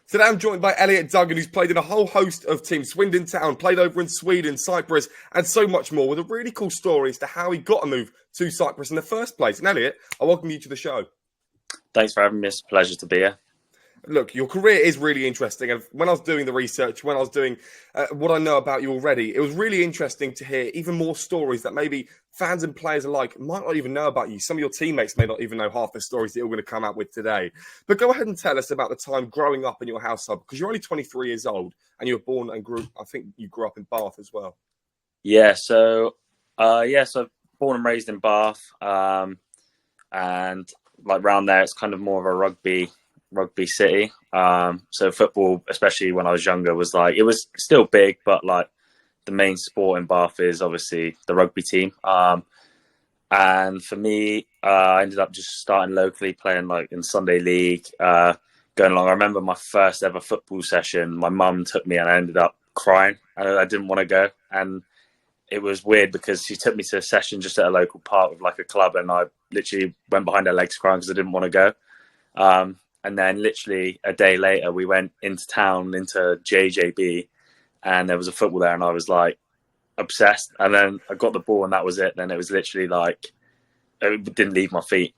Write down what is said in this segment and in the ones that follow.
Today I'm joined by Elliott Dugan, who's played in a whole host of teams. Swindon Town, played over in Sweden, Cyprus, and so much more, with a really cool story as to how he got a move to Cyprus in the first place. And Elliott, I welcome you to the show. Thanks for having me. It's a pleasure to be here. Look, your career is really interesting. And when I was doing the research, when I was doing what I know about you already, it was really interesting to hear even more stories that maybe fans and players alike might not even know about you. Some of your teammates may not even know half the stories that you're going to come out with today. But go ahead and tell us about the time growing up in your household, because you're only 23 years old and you were born and I think you grew up in Bath as well. So born and raised in Bath, and like around there, it's kind of more of a rugby city. So football, especially when I was younger, was like, it was still big, but like the main sport in Bath is obviously the rugby team. And for me, I ended up just starting locally, playing like in Sunday league, going along. I remember my first ever football session, my mum took me and I ended up crying and I didn't want to go. And it was weird because she took me to a session just at a local park with like a club, and I literally went behind her legs crying because I didn't want to go. And then literally a day later, we went into town, into JJB, and there was a football there, and I was like obsessed. And then I got the ball, and that was it. Then it was literally like, it didn't leave my feet.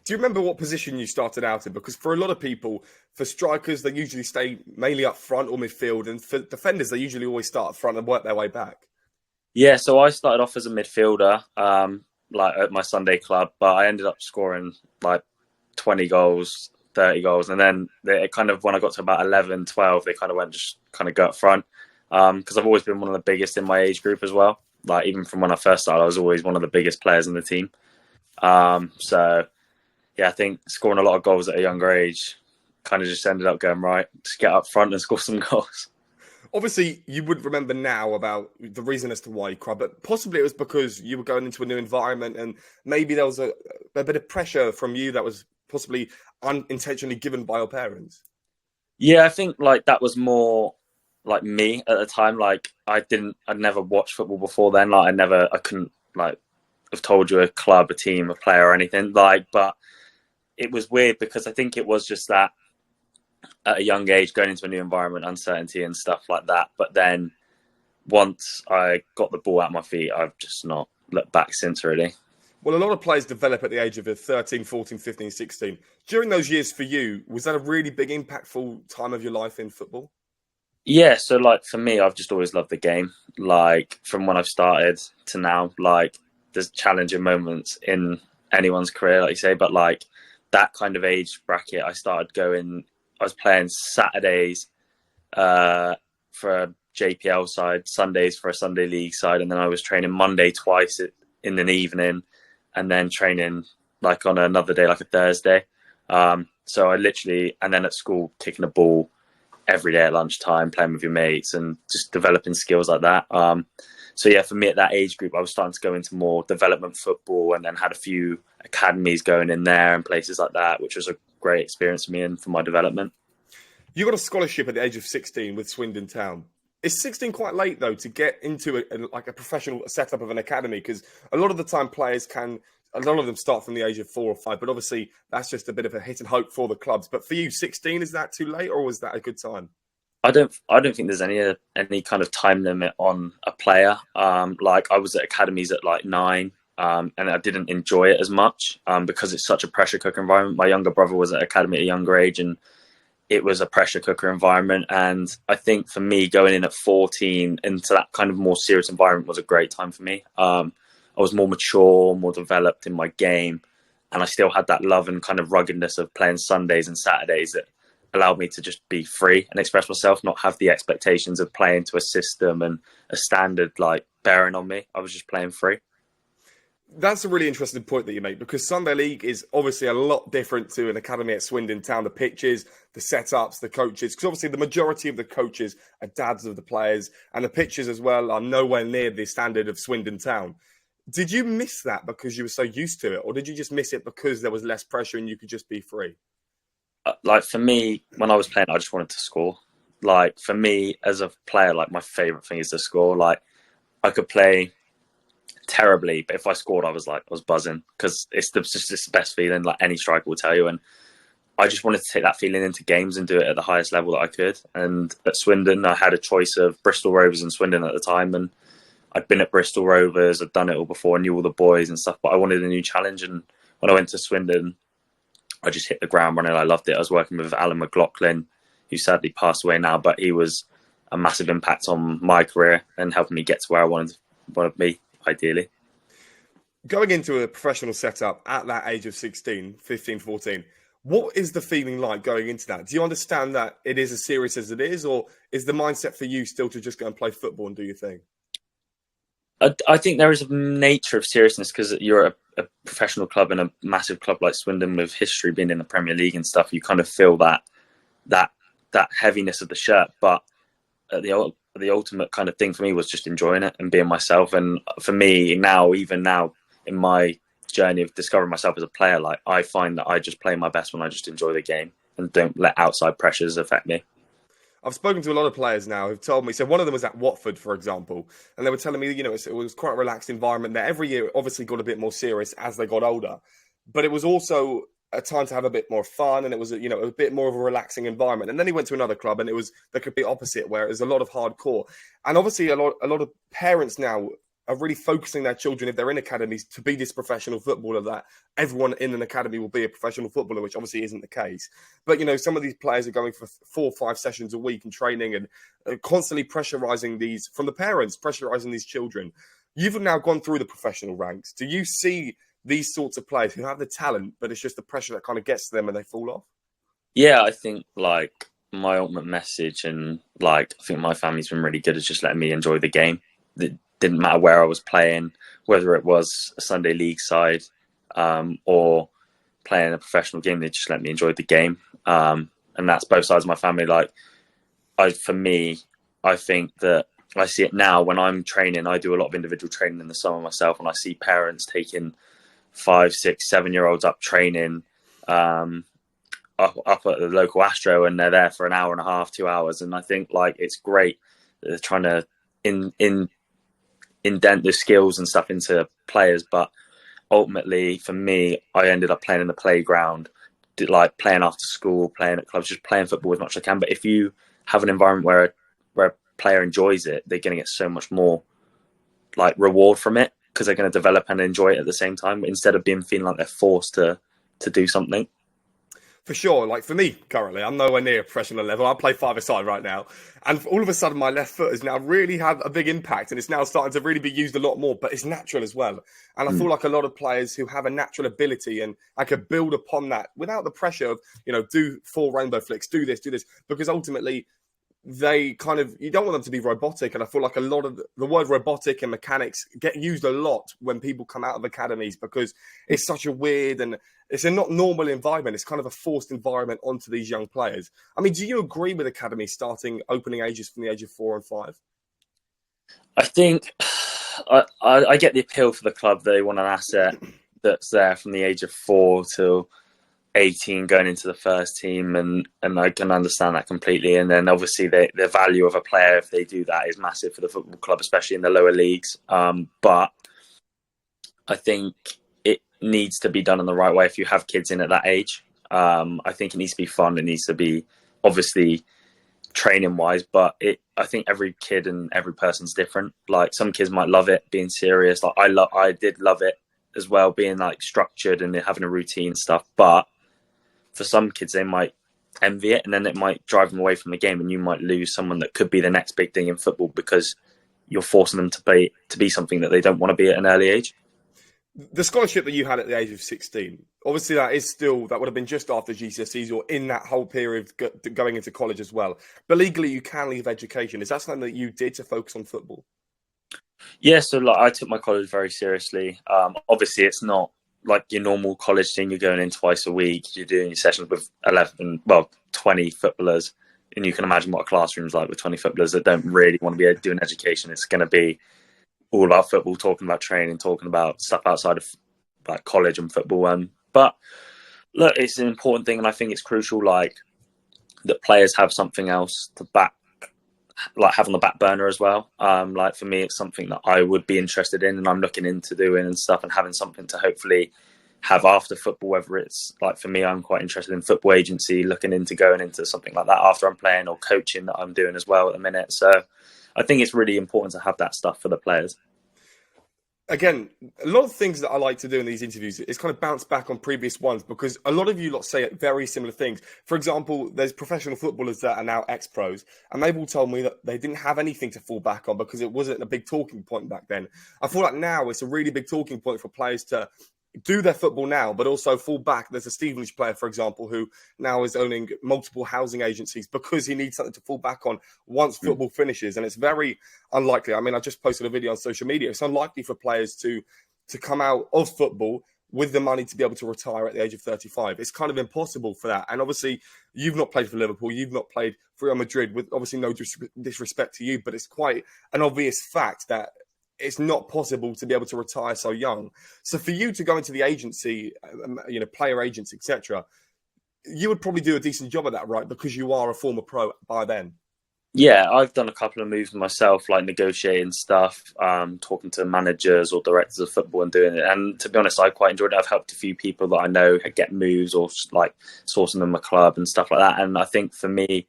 Do you remember what position you started out in? Because for a lot of people, for strikers, they usually stay mainly up front or midfield. And for defenders, they usually always start up front and work their way back. Yeah, so I started off as a midfielder, like at my Sunday club, but I ended up scoring like 20 goals, 30 goals. And then it kind of, when I got to about 11, 12, they kind of went just kind of go up front. Because I've always been one of the biggest in my age group as well. Like even from when I first started, I was always one of the biggest players in the team. So yeah, I think scoring a lot of goals at a younger age kind of just ended up going right. Just get up front and score some goals. Obviously, you would remember now about the reason as to why you cried, but possibly it was because you were going into a new environment and maybe there was a bit of pressure from you that was possibly unintentionally given by your parents. Yeah, I think like that was more like me at the time. Like I'd never watched football before then. Like I couldn't like have told you a club, a team, a player or anything. Like, but it was weird because I think it was just that at a young age, going into a new environment, uncertainty and stuff like that. But then once I got the ball at my feet, I've just not looked back since, really. Well, a lot of players develop at the age of 13, 14, 15, 16. During those years for you, was that a really big, impactful time of your life in football? Yeah, so like for me, I've just always loved the game. Like from when I've started to now, like there's challenging moments in anyone's career, like you say, but like that kind of age bracket, I was playing Saturdays for a JPL side, Sundays for a Sunday league side, and then I was training Monday twice in the evening, and then training like on another day, like a Thursday. So I literally, and then at school, kicking a ball every day at lunchtime, playing with your mates, and just developing skills like that. So yeah, for me at that age group, I was starting to go into more development football, and then had a few academies going in there and places like that, which was a great experience for me and for my development. You got a scholarship at the age of 16 with Swindon Town. Is 16 quite late though to get into a professional setup of an academy? Because a lot of the time a lot of them start from the age of 4 or 5, but obviously that's just a bit of a hit and hope for the clubs. But for you, 16, is that too late or was that a good time? I don't think there's any kind of time limit on a player. Like I was at academies at like 9, and I didn't enjoy it as much because it's such a pressure cooker environment. My younger brother was at academy at a younger age, and it was a pressure cooker environment. And I think for me, going in at 14 into that kind of more serious environment was a great time for me. I was more mature, more developed in my game, and I still had that love and kind of ruggedness of playing Sundays and Saturdays that allowed me to just be free and express myself, not have the expectations of playing to a system and a standard like bearing on me. I was just playing free. That's a really interesting point that you make, because Sunday League is obviously a lot different to an academy at Swindon Town. The pitches, the setups, the coaches, because obviously the majority of the coaches are dads of the players, and the pitches as well are nowhere near the standard of Swindon Town. Did you miss that because you were so used to it, or did you just miss it because there was less pressure and you could just be free? Like for me, when I was playing, I just wanted to score. Like for me as a player, like my favorite thing is to score. Like I could play terribly, but if I scored, I was buzzing, because it's just the best feeling, like any striker will tell you. And I just wanted to take that feeling into games and do it at the highest level that I could. And at Swindon, I had a choice of Bristol Rovers and Swindon at the time. And I'd been at Bristol Rovers, I'd done it all before, I knew all the boys and stuff, but I wanted a new challenge. And when I went to Swindon, I just hit the ground running. I loved it. I was working with Alan McLaughlin, who sadly passed away now, but he was a massive impact on my career and helping me get to where I wanted to be, ideally. Going into a professional setup at that age of 16, 15, 14, what is the feeling like going into that? Do you understand that it is as serious as it is, or is the mindset for you still to just go and play football and do your thing? I think there is a nature of seriousness because you're a professional club and a massive club like Swindon with history being in the Premier League and stuff. You kind of feel that heaviness of the shirt, but the ultimate kind of thing for me was just enjoying it and being myself. And for me now, even now in my journey of discovering myself as a player, like I find that I just play my best when I just enjoy the game and don't let outside pressures affect me. I've spoken to a lot of players now who've told me, so one of them was at Watford, for example, and they were telling me, it was quite a relaxed environment there. Every year, it obviously got a bit more serious as they got older, but it was also a time to have a bit more fun, and it was, a bit more of a relaxing environment. And then he went to another club, and it was the complete opposite, where it was a lot of hardcore. And obviously, a lot of parents now are really focusing their children, if they're in academies, to be this professional footballer, that everyone in an academy will be a professional footballer, which obviously isn't the case. But, some of these players are going for 4 or 5 sessions a week and training and constantly pressurizing these, from the parents, pressurizing these children. You've now gone through the professional ranks. Do you see these sorts of players who have the talent, but it's just the pressure that kind of gets to them and they fall off? Yeah, I think like my ultimate message and like I think my family's been really good at just letting me enjoy the game. It didn't matter where I was playing, whether it was a Sunday league side or playing a professional game. They just let me enjoy the game, and that's both sides of my family. Like, for me, I think that I see it now when I'm training. I do a lot of individual training in the summer myself, and I see parents taking 5, 6, 7-year-olds up training up at the local Astro, and they're there for an hour and a half, 2 hours. And I think like it's great that they're trying to indent the skills and stuff into players, but ultimately for me, I ended up playing in the playground, like playing after school, playing at clubs, just playing football as much as I can. But if you have an environment where a player enjoys it, they're going to get so much more like reward from it because they're going to develop and enjoy it at the same time instead of feeling like they're forced to do something. For sure. Like for me, currently, I'm nowhere near a professional level. I play 5-a-side right now. And all of a sudden, my left foot has now really had a big impact and it's now starting to really be used a lot more, but it's natural as well. And I feel like a lot of players who have a natural ability and I could build upon that without the pressure of, do 4 rainbow flicks, do this, because ultimately they kind of, you don't want them to be robotic. And I feel like a lot of the word robotic and mechanics get used a lot when people come out of academies because it's such a weird and it's a not normal environment. It's kind of a forced environment onto these young players. I mean, do you agree with academies starting opening ages from the age of 4 and 5? I think I get the appeal for the club. They want an asset that's there from the age of 4 till 18 going into the first team, and I can understand that completely. And then obviously the value of a player, if they do that, is massive for the football club, especially in the lower leagues. But I think it needs to be done in the right way if you have kids in at that age. I think it needs to be fun. It needs to be obviously training wise, but I think every kid and every person's different. Like some kids might love it being serious. Like I did love it as well, being like structured and having a routine and stuff. But for some kids, they might envy it, and then it might drive them away from the game, and you might lose someone that could be the next big thing in football because you're forcing them to be something that they don't want to be at an early age. The scholarship that you had at the age of 16, obviously that would have been just after GCSEs or in that whole period going into college as well. But legally, you can leave education. Is that something that you did to focus on football? Yeah, so like I took my college very seriously. Obviously, it's not like your normal college thing. You're going in twice a week. You're doing your sessions with 20 footballers. And you can imagine what a classroom's like with 20 footballers that don't really want to be doing education. It's going to be all about football, talking about training, talking about stuff outside of like college and football. But look, it's an important thing, and I think it's crucial, like that players have something else to have on the back burner as well. Like for me, it's something that I would be interested in, and I'm looking into doing and stuff, and having something to hopefully have after football, whether it's like, for me, I'm quite interested in football agency, looking into going into something like that after I'm playing, or coaching that I'm doing as well at the minute. So I think it's really important to have that stuff for the players. Again, a lot of things that I like to do in these interviews is kind of bounce back on previous ones, because a lot of you lot say very similar things. For example, there's professional footballers that are now ex-pros, and they've all told me that they didn't have anything to fall back on because it wasn't a big talking point back then. I feel like now it's a really big talking point for players to do their football now, but also fall back. There's a Stevenage player, for example, who now is owning multiple housing agencies because he needs something to fall back on once football finishes. And it's very unlikely. I mean, I just posted a video on social media. It's unlikely for players to come out of football with the money to be able to retire at the age of 35. It's kind of impossible for that. And obviously, you've not played for Liverpool. You've not played for Real Madrid, with obviously no disrespect to you, but it's quite an obvious fact that it's not possible to be able to retire so young. So for you to go into the agency, player agents, etc., you would probably do a decent job at that, right? Because you are a former pro by then. Yeah, I've done a couple of moves myself, like negotiating stuff, talking to managers or directors of football and doing it. And to be honest, I quite enjoyed it. I've helped a few people that I know get moves, or like sourcing them a club and stuff like that. And I think for me,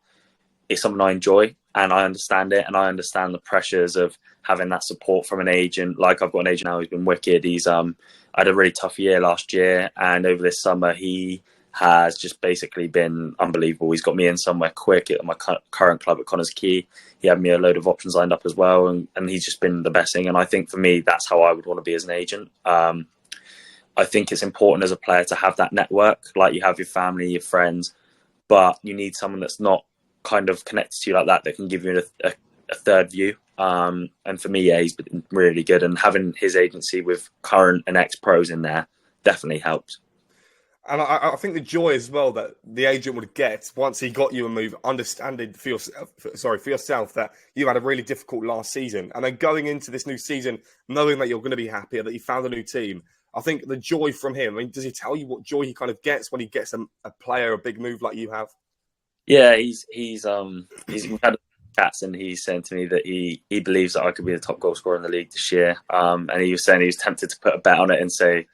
it's something I enjoy, and I understand it, and I understand the pressures of having that support from an agent. Like, I've got an agent now who's been wicked. He's I had a really tough year last year, and over this summer he has just basically been unbelievable. He's got me in somewhere quick at my current club at Connors Quay. He had me a load of options lined up as well, and he's just been the best thing. And I think for me, that's how I would want to be as an agent. I think it's important as a player to have that network, like you have your family, your friends, but you need someone that's not kind of connected to you like that can give you a third view. And for me, yeah, he's been really good, and having his agency with current and ex-pros in there definitely helped. And I think the joy as well that the agent would get once he got you a move, understanding for yourself that you had a really difficult last season, and then going into this new season knowing that you're going to be happier, that you found a new team. I think the joy from him. I mean, does he tell you what joy he kind of gets when he gets a player, a big move like you have? Yeah, he's we've had chats, and he's saying to me that he believes that I could be the top goal scorer in the league this year. And he was saying he was tempted to put a bet on it and say,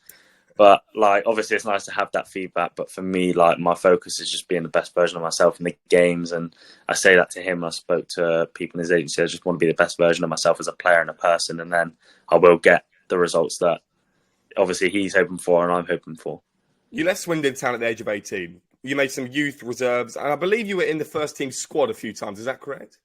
but like, obviously it's nice to have that feedback. But for me, like, my focus is just being the best version of myself in the games. And I say that to him. I spoke to people in his agency. I just want to be the best version of myself as a player and a person. And then I will get the results that obviously he's hoping for and I'm hoping for. You left Swindon Town at the age of 18. You made some youth reserves, and I believe you were in the first team squad a few times. Is that correct?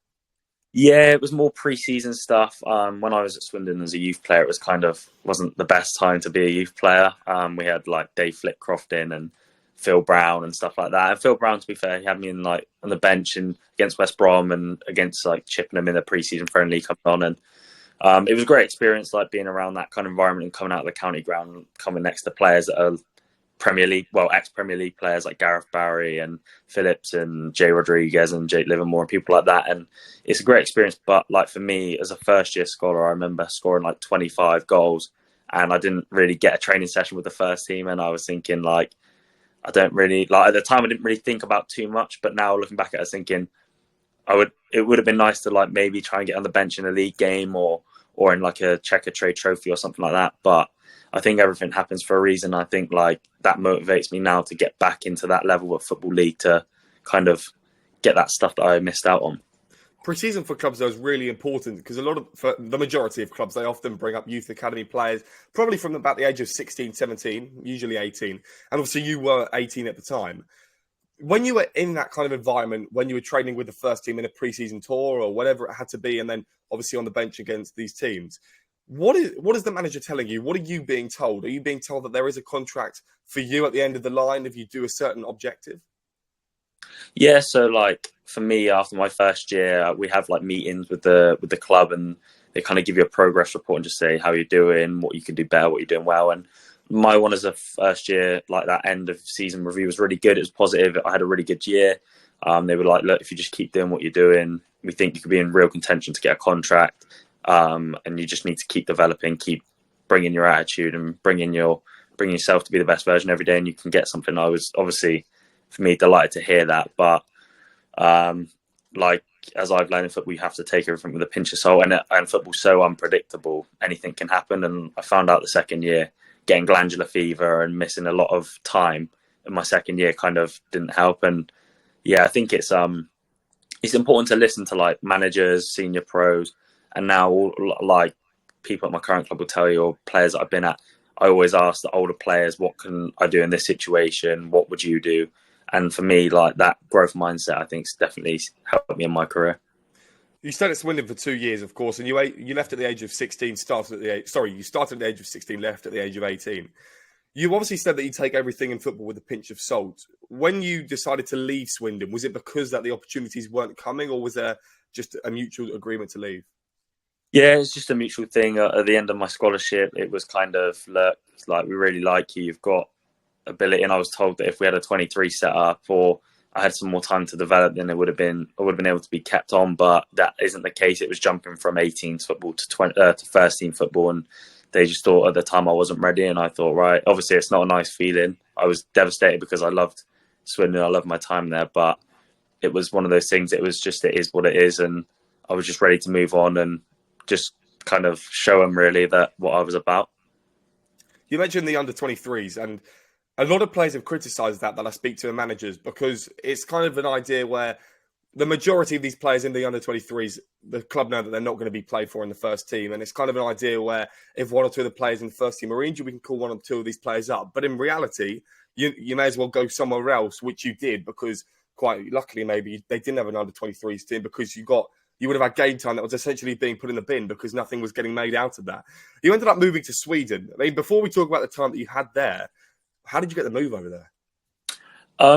Yeah, it was more pre-season stuff. When I was at Swindon as a youth player, it was wasn't the best time to be a youth player. We had like Dave Flitcroft in and Phil Brown and stuff like that. And Phil Brown, to be fair, he had me in like on the bench and against West Brom and against like Chippenham in the pre-season friendly coming on. And it was a great experience, like being around that kind of environment and coming out of the county ground and coming next to players that are Premier League, ex-Premier League players like Gareth Barry and Phillips and Jay Rodriguez and Jake Livermore and people like that. And it's a great experience. But like for me, as a first-year scholar, I remember scoring like 25 goals, and I didn't really get a training session with the first team. And I was thinking, like, I don't really, like, at the time I didn't really think about too much. But now looking back at it, I was thinking it would have been nice to like maybe try and get on the bench in a league game or in like a Checker Trade Trophy or something like that. But I think everything happens for a reason. I think like that motivates me now to get back into that level of Football League to kind of get that stuff that I missed out on. Pre-season for clubs, though, is really important because for the majority of clubs, they often bring up youth academy players, probably from about the age of 16, 17, usually 18. And obviously you were 18 at the time. When you were in that kind of environment, when you were training with the first team in a pre-season tour or whatever it had to be, and then obviously on the bench against these teams, what is the manager telling you? What are you being told? Are you being told that there is a contract for you at the end of the line if you do a certain objective? Yeah, so like for me, after my first year, we have like meetings with the club, and they kind of give you a progress report and just say how you're doing, what you can do better, what you're doing well. And my one as a first year, like that end of season review was really good. It was positive. I had a really good year. They were like, look, if you just keep doing what you're doing, we think you could be in real contention to get a contract. And you just need to keep developing, keep bringing your attitude and bringing yourself to be the best version every day, and you can get something. I was obviously, for me, delighted to hear that. But like, as I've learned in football, you have to take everything with a pinch of salt, and football's so unpredictable. Anything can happen. And I found out the second year, getting glandular fever and missing a lot of time in my second year kind of didn't help. And yeah, I think it's important to listen to like managers, senior pros, and now like people at my current club will tell you, or players that I've been at. I always ask the older players, what can I do in this situation? What would you do? And for me, like that growth mindset, I think, has definitely helped me in my career. You stayed at Swindon for 2 years, of course, and you left at the age of 16. You started at the age of 16, left at the age of 18. You obviously said that you take everything in football with a pinch of salt. When you decided to leave Swindon, was it because that the opportunities weren't coming, or was there just a mutual agreement to leave? Yeah, it's just a mutual thing. At the end of my scholarship, it was kind of, look, like, we really like you. You've got ability. And I was told that if we had a 23 set up, or I had some more time to develop, then I would have been able to be kept on. But that isn't the case. It was jumping from 18s football to first team football. And they just thought at the time I wasn't ready. And I thought, right, obviously it's not a nice feeling. I was devastated because I loved Swindon. I loved my time there. But it was one of those things. It is what it is. And I was just ready to move on and just kind of show them really that what I was about. You mentioned the under 23s, and a lot of players have criticised that I speak to, managers, because it's kind of an idea where the majority of these players in the under 23s, the club know that they're not going to be played for in the first team. And it's kind of an idea where if one or two of the players in the first team are injured, we can call one or two of these players up. But in reality, you may as well go somewhere else, which you did, because quite luckily maybe they didn't have an under 23s team, because you would have had game time that was essentially being put in the bin because nothing was getting made out of that. You ended up moving to Sweden. I mean, before we talk about the time that you had there, how did you get the move over there?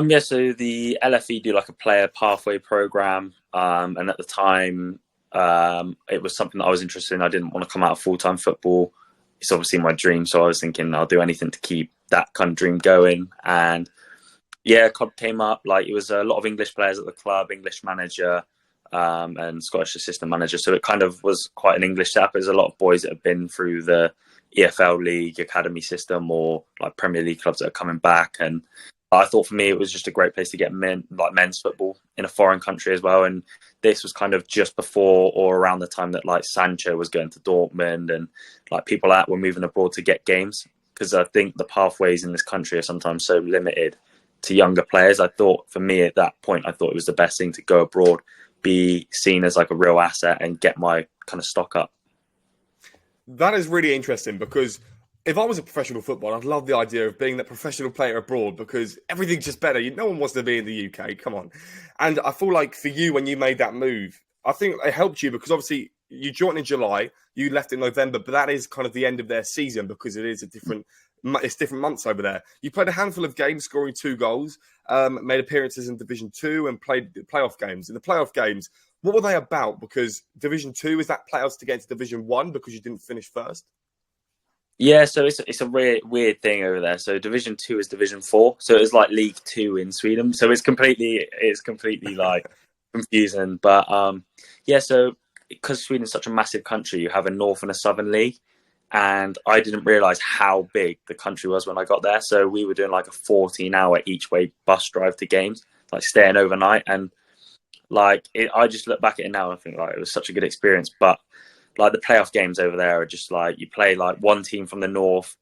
Yeah, so the LFE do like a player pathway program, and at the time, it was something that I was interested in. I didn't want to come out of full-time football. It's obviously my dream, so I was thinking I'll do anything to keep that kind of dream going. And yeah, club came up. Like, it was a lot of English players at the club, English manager, and Scottish assistant manager. So it kind of was quite an English setup. There's a lot of boys that have been through the EFL League academy system, or like Premier League clubs that are coming back. And I thought for me it was just a great place to get men's football in a foreign country as well. And this was kind of just before or around the time that like Sancho was going to Dortmund, and like people that were moving abroad to get games, because I think the pathways in this country are sometimes so limited to younger players. I thought for me at that point, I thought it was the best thing to go abroad, be seen as like a real asset, and get my kind of stock up. That is really interesting, because if I was a professional footballer, I'd love the idea of being that professional player abroad, because everything's just better. No one wants to be in the UK. Come on. And I feel like for you, when you made that move, I think it helped you, because obviously you joined in July, you left in November, but that is kind of the end of their season, because it's different months over there. You played a handful of games, scoring 2 goals, made appearances in Division 2, and played playoff games. In the playoff games, what were they about? Because Division 2, is that playoffs to get into Division 1 because you didn't finish first? Yeah, so it's a weird thing over there. So Division 2 is Division 4, so it's like League 2 in Sweden. So it's completely like confusing. But yeah, so because Sweden's such a massive country, you have a North and a Southern League, and I didn't realise how big the country was when I got there. So we were doing like a 14-hour each way bus drive to games, like staying overnight. And like I just look back at it now and think like it was such a good experience. But like the playoff games over there are just like, you play like one team from the north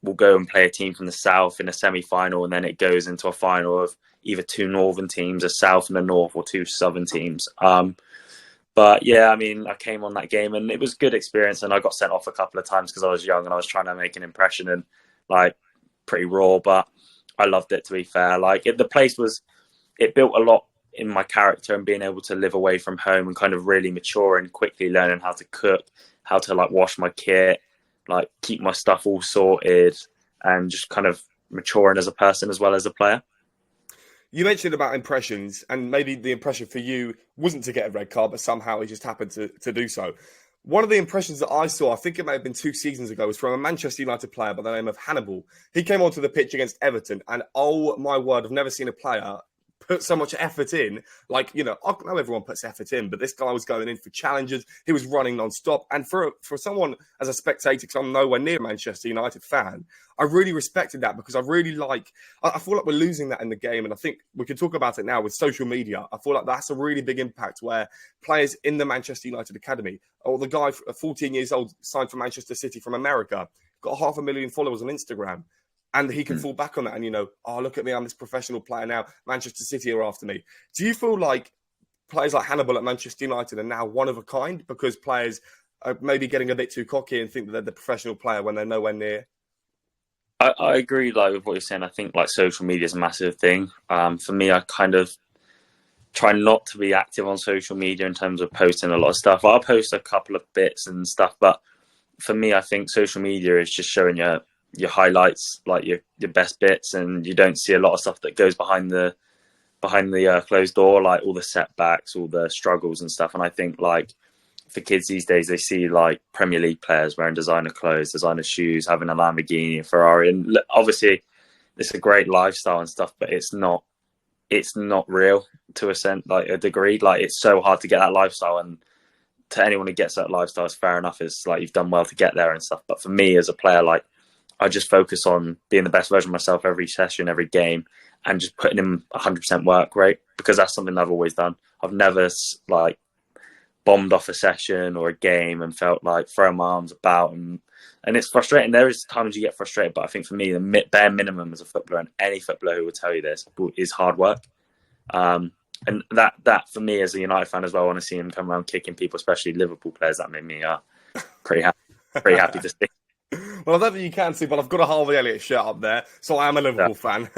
will go and play a team from the south in a semi-final, and then it goes into a final of either 2 northern teams, a south and a north, or 2 southern teams. But yeah, I mean, I came on that game and it was a good experience, and I got sent off a couple of times because I was young and I was trying to make an impression, and like pretty raw, but I loved it, to be fair. Like the place it built a lot in my character, and being able to live away from home and kind of really mature and quickly learning how to cook, how to like wash my kit, like keep my stuff all sorted, and just kind of maturing as a person as well as a player. You mentioned about impressions, and maybe the impression for you wasn't to get a red card, but somehow he just happened to do so. One of the impressions that I saw, I think it may have been 2 seasons ago, was from a Manchester United player by the name of Hannibal. He came onto the pitch against Everton, and oh my word, I've never seen a player put so much effort in. Like, I know everyone puts effort in, but this guy was going in for challenges. He was running non-stop. And for someone as a spectator, because I'm nowhere near a Manchester United fan, I really respected that, because I feel like we're losing that in the game. And I think we can talk about it now with social media. I feel like that's a really big impact, where players in the Manchester United Academy, or the guy 14 years old signed for Manchester City from America, got 500,000 followers on Instagram. And he can fall back on that and, oh, look at me, I'm this professional player now. Manchester City are after me. Do you feel like players like Hannibal at Manchester United are now one of a kind because players are maybe getting a bit too cocky and think that they're the professional player when they're nowhere near? I agree with what you're saying. I think social media is a massive thing. For me, I kind of try not to be active on social media in terms of posting a lot of stuff. I'll post a couple of bits and stuff, but for me, I think social media is just showing your highlights, your best bits, and you don't see a lot of stuff that goes behind the closed door, like all the setbacks, all the struggles and stuff. And I think for kids these days, they see Premier League players wearing designer clothes, designer shoes, having a Lamborghini, a Ferrari, and obviously it's a great lifestyle and stuff, but it's not real to a degree. It's so hard to get that lifestyle, and to anyone who gets that lifestyle, it's fair enough. It's you've done well to get there and stuff. But for me as a player, I just focus on being the best version of myself every session, every game, and just putting in 100% work rate, because that's something I've always done. I've never bombed off a session or a game and felt throwing my arms about, and it's frustrating. There is times you get frustrated, but I think for me the bare minimum as a footballer, and any footballer who will tell you this, is hard work. And that for me as a United fan as well, I want to see him come around kicking people, especially Liverpool players. That made me pretty happy to see. Well, I don't think you can see, but I've got a Harvey Elliott shirt up there, so I am a Liverpool fan.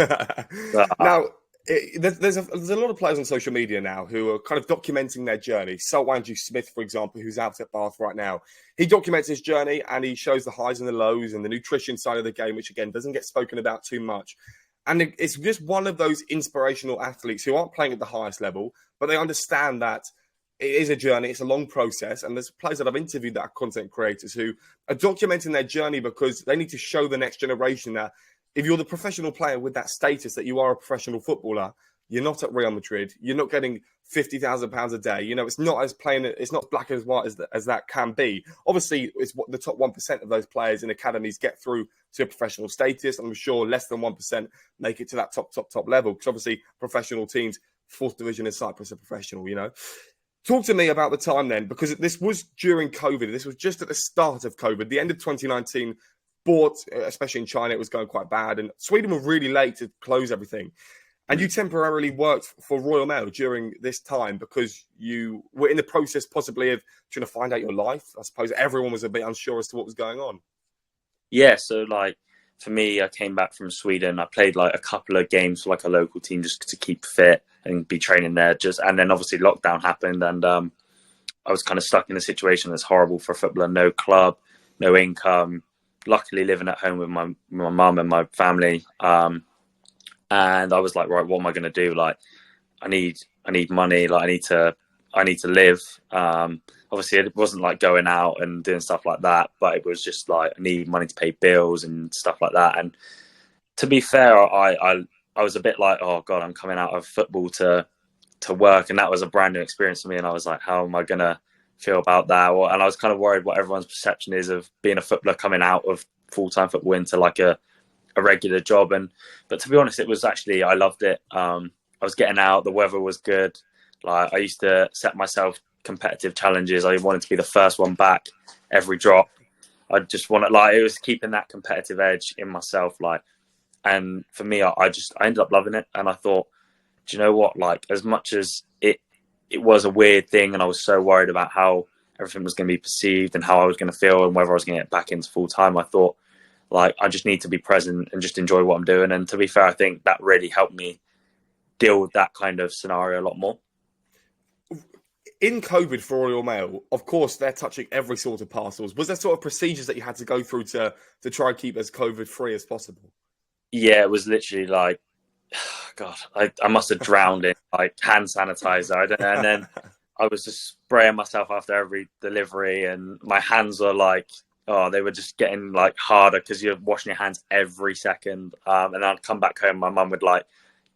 Now, there's a lot of players on social media now who are kind of documenting their journey. So Andrew Smith, for example, who's out at Bath right now, he documents his journey and he shows the highs and the lows and the nutrition side of the game, which again doesn't get spoken about too much. And it's just one of those inspirational athletes who aren't playing at the highest level, but they understand that it is a journey, it's a long process. And there's players that I've interviewed that are content creators who are documenting their journey because they need to show the next generation that if you're the professional player with that status that you are a professional footballer, you're not at Real Madrid, you're not getting £50,000 a day. It's not as plain, it's not black and white as that can be. Obviously, it's what the top 1% of those players in academies get through to a professional status. I'm sure less than 1% make it to that top level, because obviously professional teams, fourth division in Cyprus, are professional, Talk to me about the time then, because this was during COVID. This was just at the start of COVID, the end of 2019. Especially in China, it was going quite bad. And Sweden were really late to close everything. And you temporarily worked for Royal Mail during this time because you were in the process possibly of trying to find out your life. I suppose everyone was a bit unsure as to what was going on. Yeah, so for me, I came back from Sweden. I played a couple of games for a local team just to keep fit and be training there. And then obviously lockdown happened, and I was kind of stuck in a situation that's horrible for a footballer. No club, no income. Luckily living at home with my mum and my family. And I was like, right, what am I going to do? I need money. I need to live. Obviously it wasn't going out and doing stuff like that, but it was just I need money to pay bills and stuff like that. And to be fair, I was a bit oh God, I'm coming out of football to work. And that was a brand new experience for me. And I was like, how am I going to feel about that? And I was kind of worried what everyone's perception is of being a footballer coming out of full-time football into a regular job. But to be honest, it was actually, I loved it. I was getting out, the weather was good. I used to set myself competitive challenges. I wanted to be the first one back every drop. I just wanted, it was keeping that competitive edge in myself. And for me, I ended up loving it. And I thought, do you know what? As much as it was a weird thing, and I was so worried about how everything was going to be perceived and how I was going to feel and whether I was going to get back into full time, I thought, I just need to be present and just enjoy what I'm doing. And to be fair, I think that really helped me deal with that kind of scenario a lot more. In COVID for Royal Mail, of course, they're touching every sort of parcels. Was there sort of procedures that you had to go through to try and keep as COVID free as possible? Yeah, it was literally God, I must have drowned in hand sanitizer. I don't know. And then I was just spraying myself after every delivery, and my hands were they were just getting harder because you're washing your hands every second. And I'd come back home, my mum would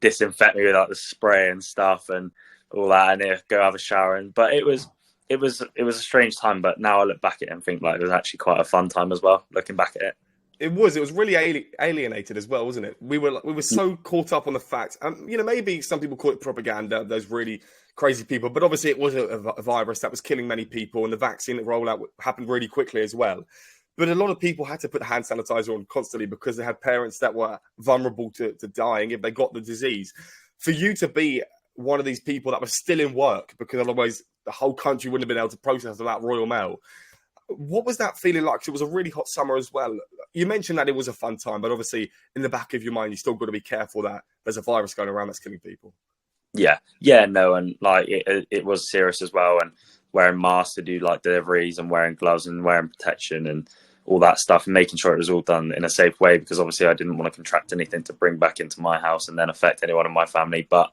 disinfect me with the spray and stuff and all that, and I'd go have a shower. But it was a strange time. But now I look back at it and think it was actually quite a fun time as well. Looking back at it. It was really alienated as well, wasn't it? We were so caught up on the fact, maybe some people call it propaganda, those really crazy people, but obviously it was a virus that was killing many people, and the vaccine rollout happened really quickly as well. But a lot of people had to put hand sanitizer on constantly because they had parents that were vulnerable to dying if they got the disease. For you to be one of these people that was still in work, because otherwise the whole country wouldn't have been able to process without Royal Mail. What was that feeling like? 'Cause it was a really hot summer as well. You mentioned that it was a fun time, but obviously in the back of your mind, you still got to be careful that there's a virus going around that's killing people. Yeah, no, and like it was serious as well, and wearing masks to do like deliveries and wearing gloves and wearing protection and all that stuff, and making sure it was all done in a safe way, because obviously I didn't want to contract anything to bring back into my house and then affect anyone in my family. But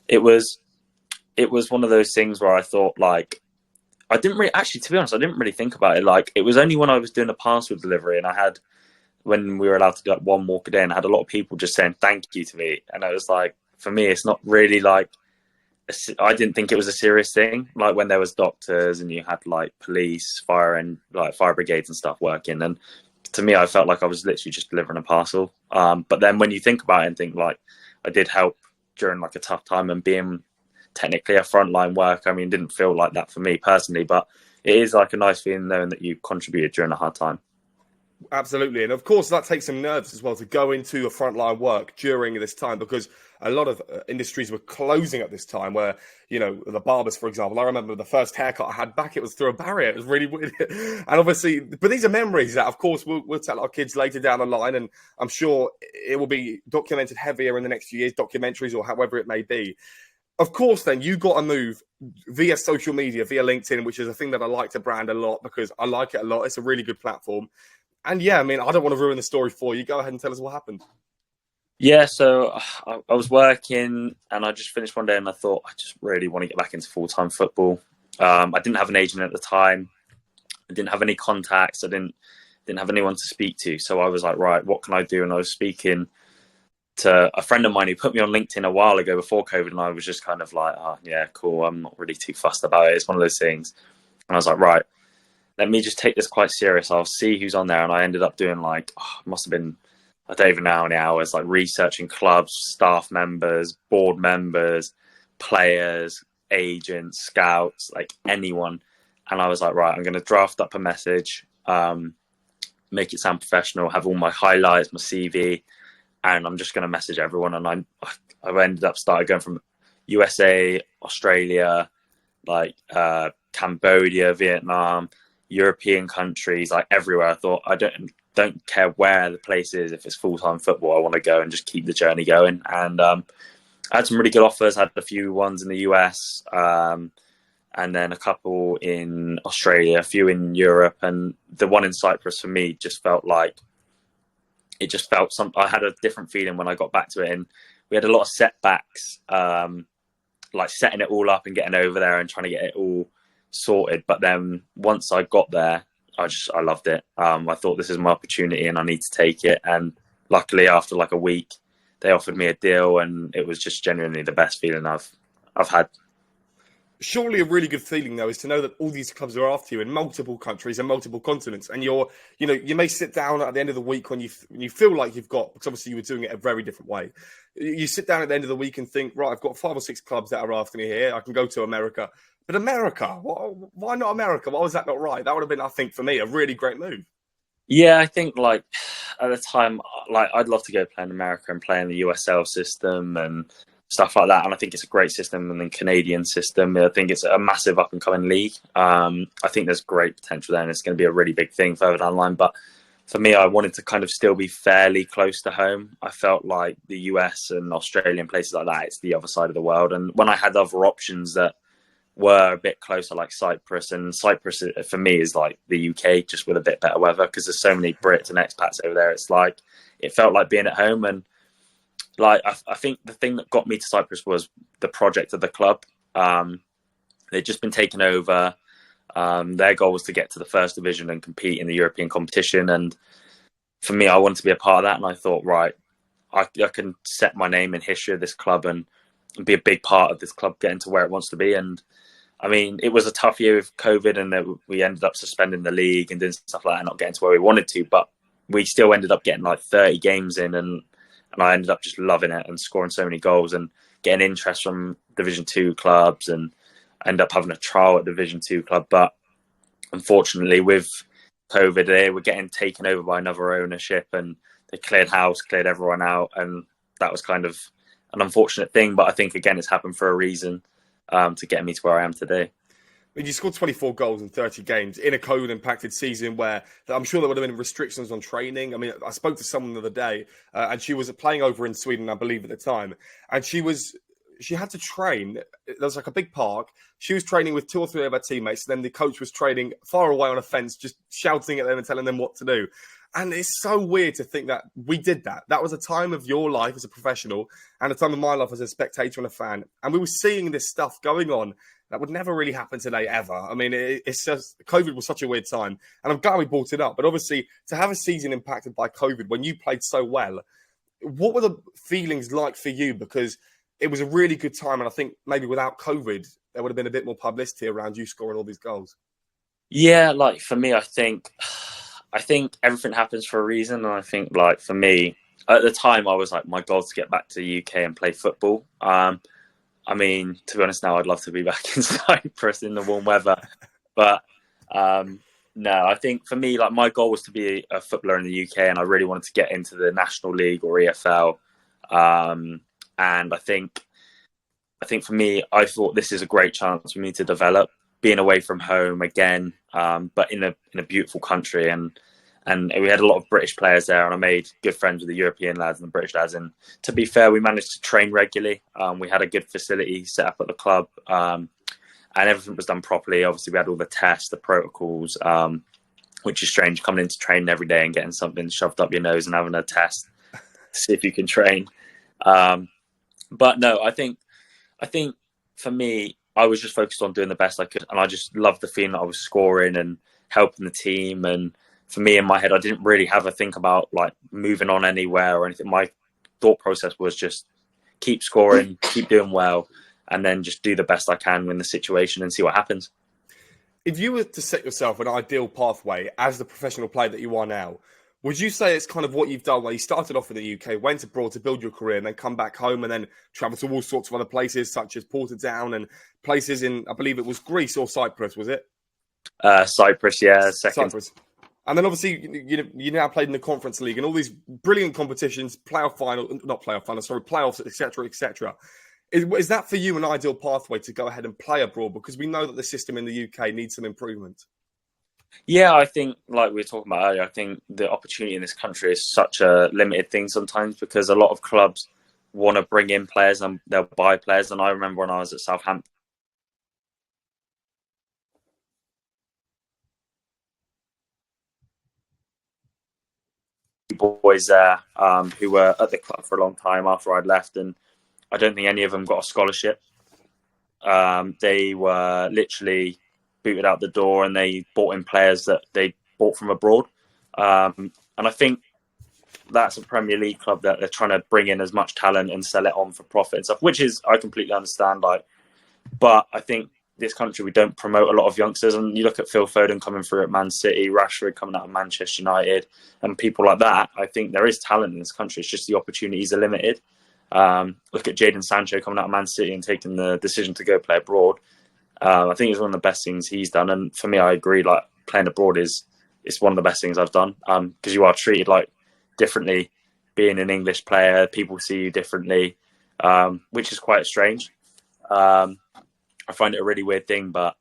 it was one of those things where I thought, like, I didn't really, actually, to be honest, I didn't really think about it. Like, it was only when I was doing a parcel delivery and when we were allowed to do like one walk a day, and I had a lot of people just saying thank you to me. And I was like, for me, it's not really like, I didn't think it was a serious thing. Like when there was doctors and you had like police, fire and like fire brigades and stuff working. And to me, I felt like I was literally just delivering a parcel. But then when you think about it and think like I did help during like a tough time, and being technically a frontline worker, I mean, it didn't feel like that for me personally, but it is like a nice feeling knowing that you contributed during a hard time. Absolutely. And of course, that takes some nerves as well to go into a frontline work during this time, because a lot of industries were closing at this time where, you know, the barbers, for example, I remember the first haircut I had back, it was through a barrier. It was really weird. And obviously, but these are memories that, of course, we'll tell our kids later down the line. And I'm sure it will be documented heavier in the next few years, documentaries or however it may be. Of course, then you got to move via social media, via LinkedIn, which is a thing that I like to brand a lot because I like it a lot. It's a really good platform. And yeah, I mean, I don't want to ruin the story for you. Go ahead and tell us what happened. Yeah, so I was working and I just finished one day and I thought, I just really want to get back into full-time football. I didn't have an agent at the time. I didn't have any contacts. I didn't have anyone to speak to. So I was like, right, what can I do? And I was speaking to a friend of mine who put me on LinkedIn a while ago before COVID. And I was just kind of like, oh, yeah, cool. I'm not really too fussed about it. It's one of those things. And I was like, right, let me just take this quite serious. I'll see who's on there. And I ended up doing like, it must have been, I don't even know how many hours, like researching clubs, staff members, board members, players, agents, scouts, like anyone. And I was like, right, I'm going to draft up a message, make it sound professional, have all my highlights, my CV, and I'm just going to message everyone. And I ended up started going from USA, Australia, like Cambodia, Vietnam, European countries, like everywhere. I thought, I don't care where the place is. If it's full-time football, I want to go and just keep the journey going. And I had some really good offers. I had a few ones in the US, and then a couple in Australia, a few in Europe, and the one in Cyprus for me just felt like I had a different feeling when I got back to it. And we had a lot of setbacks, like setting it all up and getting over there and trying to get it all sorted. But then once I got there, I loved it. I thought, this is my opportunity and I need to take it. And luckily, after like a week, they offered me a deal, and it was just genuinely the best feeling I've had. Surely a really good feeling, though, is to know that all these clubs are after you in multiple countries and multiple continents. And you may sit down at the end of the week when you feel like you've got, because obviously you were doing it a very different way. You sit down at the end of the week and think, right, I've got 5 or 6 clubs that are after me here. I can go to America. But America, why not America? Why was that not right? That would have been, I think, for me, a really great move. Yeah, I think like at the time, like I'd love to go play in America and play in the USL system and stuff like that. And I think it's a great system, and the Canadian system, I think it's a massive up and coming league. I think there's great potential there, and it's going to be a really big thing further down the line. But for me, I wanted to kind of still be fairly close to home. I felt like the US and Australian places like that, it's the other side of the world. And when I had other options that were a bit closer, like Cyprus, and Cyprus for me is like the UK, just with a bit better weather, because there's so many Brits and expats over there. It's like, it felt like being at home. And like I think the thing that got me to Cyprus was the project of the club. They'd just been taken over. Their goal was to get to the first division and compete in the European competition. And for me, I wanted to be a part of that. And I thought, right, I can set my name in history of this club and be a big part of this club getting to where it wants to be. And I mean, it was a tough year with COVID, and we ended up suspending the league and doing stuff like that, not getting to where we wanted to. But we still ended up getting like 30 games in, and I ended up just loving it and scoring so many goals and getting interest from Division 2 clubs, and end up having a trial at Division 2 club. But unfortunately, with COVID, they were getting taken over by another ownership, and they cleared house, cleared everyone out, and that was kind of an unfortunate thing. But I think again, it's happened for a reason, to get me to where I am today. I mean, you scored 24 goals in 30 games in a COVID-impacted season where I'm sure there would have been restrictions on training. I mean, I spoke to someone the other day, and she was playing over in Sweden, I believe, at the time, and she had to train. There was like a big park. She was training with 2 or 3 of her teammates, and then the coach was training far away on a fence, just shouting at them and telling them what to do. And it's so weird to think that we did that. That was a time of your life as a professional and a time of my life as a spectator and a fan. And we were seeing this stuff going on that would never really happen today, ever. I mean, it's just, COVID was such a weird time. And I'm glad we brought it up. But obviously, to have a season impacted by COVID when you played so well, what were the feelings like for you? Because it was a really good time. And I think maybe without COVID, there would have been a bit more publicity around you scoring all these goals. Yeah, like for me, I think everything happens for a reason. And I think, like, for me, at the time, I was like, my goal is to get back to the UK and play football. I mean, to be honest, now I'd love to be back in Cyprus in the warm weather. But no, I think for me, like, my goal was to be a footballer in the UK, and I really wanted to get into the National League or EFL. And I think for me, I thought this is a great chance for me to develop, being away from home again, but in a beautiful country. And we had a lot of British players there, and I made good friends with the European lads and the British lads. And to be fair, we managed to train regularly. We had a good facility set up at the club, and everything was done properly. Obviously, we had all the tests, the protocols, which is strange, coming into training every day and getting something shoved up your nose and having a test to see if you can train. But no, I think for me, I was just focused on doing the best I could, and I just loved the feeling that I was scoring and helping the team. And for me, in my head, I didn't really have a think about like moving on anywhere or anything. My thought process was just keep scoring, keep doing well, and then just do the best I can in the situation and see what happens. If you were to set yourself an ideal pathway as the professional player that you are now, would you say it's kind of what you've done where you started off in the UK, went abroad to build your career, and then come back home and then travel to all sorts of other places such as Town and places in, I believe it was Greece or Cyprus, was it? Cyprus, yeah. Cyprus. And then obviously you now played in the Conference League and all these brilliant competitions, playoffs, etc., etc. Is that for you an ideal pathway to go ahead and play abroad? Because we know that the system in the UK needs some improvement. Yeah, I think, like we were talking about earlier, I think the opportunity in this country is such a limited thing sometimes because a lot of clubs want to bring in players and they'll buy players. And I remember when I was at Southampton, boys there who were at the club for a long time after I'd left, and I don't think any of them got a scholarship. They were literally booted out the door, and they bought in players that they bought from abroad. And I think that's a Premier League club that they're trying to bring in as much talent and sell it on for profit and stuff, which is, I completely understand. Like, but I think this country, we don't promote a lot of youngsters. And you look at Phil Foden coming through at Man City, Rashford coming out of Manchester United, and people like that. I think there is talent in this country. It's just the opportunities are limited. Look at Jadon Sancho coming out of Man City and taking the decision to go play abroad. I think it's one of the best things he's done. And for me, I agree, like, playing abroad is one of the best things I've done, because you are treated like differently. Being an English player, people see you differently, which is quite strange. I find it a really weird thing, but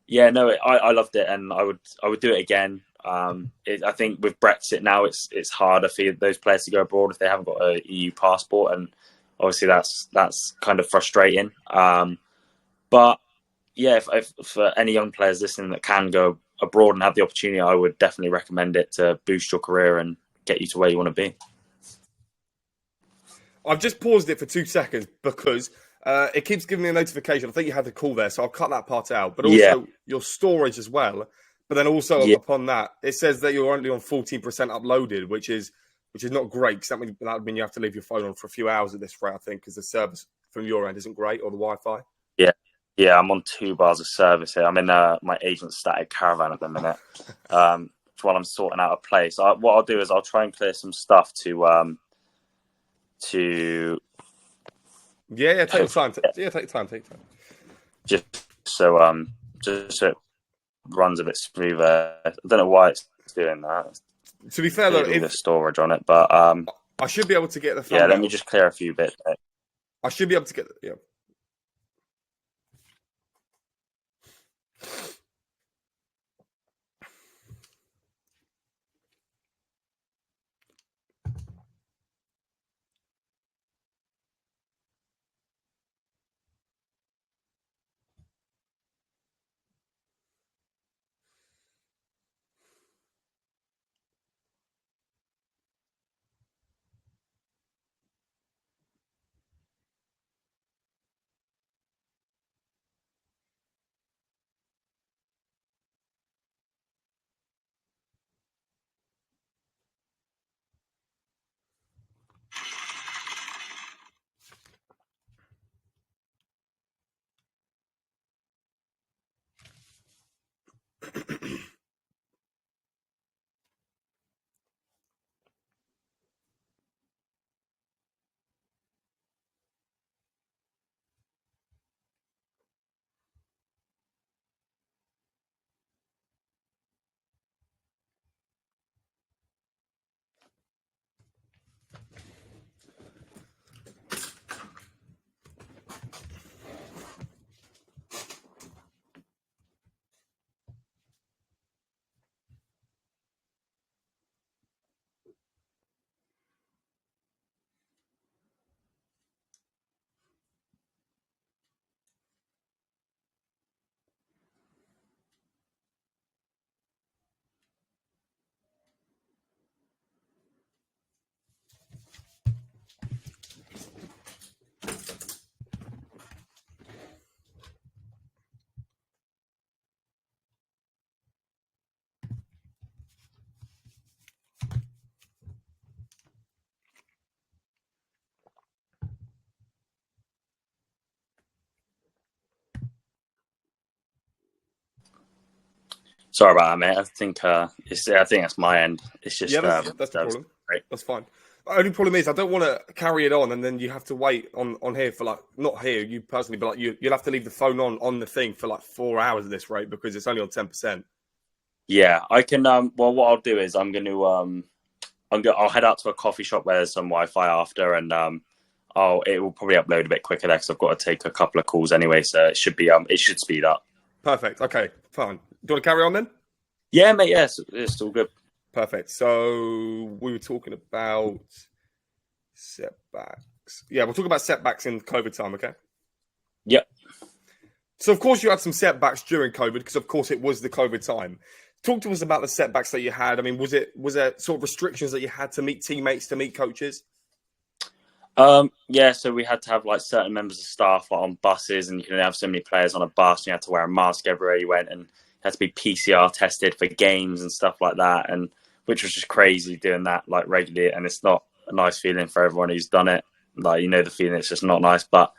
yeah, no, I loved it, and I would do it again. I think with Brexit now, it's harder for those players to go abroad if they haven't got an EU passport, and obviously that's kind of frustrating. But yeah, if for any young players listening that can go abroad and have the opportunity, I would definitely recommend it to boost your career and get you to where you want to be. I've just paused it for 2 seconds because it keeps giving me a notification. I think you had the call there, so I'll cut that part out. But also your storage as well. But then also upon that, it says that you're only on 14% uploaded, which is not great, because that would mean you have to leave your phone on for a few hours at this rate, I think, because the service from your end isn't great, or the Wi-Fi. Yeah, I'm on 2 bars of service here. I'm in my agent's static caravan at the minute, while I'm sorting out a place. What I'll do is I'll try and clear some stuff to take your time. Take your time. Just so it runs a bit smoother. I don't know why it's doing that. To be fair though, All the storage on it, but I should be able to get the yeah. thumbnail. Let me just clear a few bits. I should be able to get yeah. Sorry about that, mate. I think I think that's my end. It's just Yeah, that's the problem. Right. That's fine. The only problem is I don't want to carry it on and then you have to wait on here for like, not here, you personally, but like you'll have to leave the phone on the thing for like 4 hours at this rate because it's only on 10%. Yeah, I can. Well, what I'll do is I'll head out to a coffee shop where there's some Wi-Fi after, and it will probably upload a bit quicker there because I've got to take a couple of calls anyway, so it should speed up. Perfect. Okay, fine. Do you want to carry on then? Yeah, mate. Yes, it's all good. Perfect. So we were talking about setbacks. Yeah, we'll talk about setbacks in COVID time, okay? Yep. So, of course, you had some setbacks during COVID because, of course, it was the COVID time. Talk to us about the setbacks that you had. I mean, was there sort of restrictions that you had to meet teammates, to meet coaches? Yeah, so we had to have like certain members of staff like, on buses, and you can only have so many players on a bus, and you had to wear a mask everywhere you went, and you had to be PCR tested for games and stuff like that, and which was just crazy doing that like regularly, and it's not a nice feeling for everyone who's done it. Like, you know, the feeling, it's just not nice. But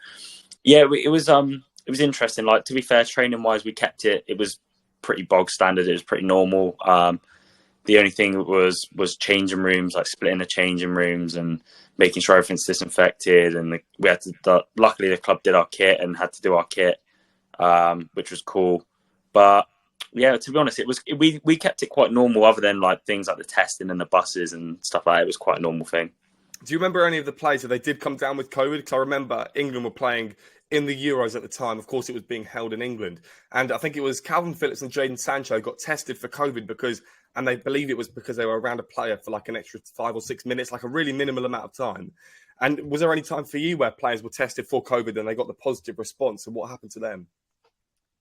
yeah, it was interesting. Like, to be fair, training wise, we kept it. It was pretty bog standard. It was pretty normal. The only thing was changing rooms, like splitting the changing rooms and making sure everything's disinfected. And we had to. Luckily, the club did our kit and had to do our kit, which was cool. But yeah, to be honest, we kept it quite normal. Other than like things like the testing and the buses and stuff like that, it was quite a normal thing. Do you remember any of the players that they did come down with COVID? Because I remember England were playing in the Euros at the time. Of course, it was being held in England. And I think it was Calvin Phillips and Jadon Sancho got tested for COVID and they believe it was because they were around a player for like an extra 5 or 6 minutes, like a really minimal amount of time. And was there any time for you where players were tested for COVID and they got the positive response? And what happened to them?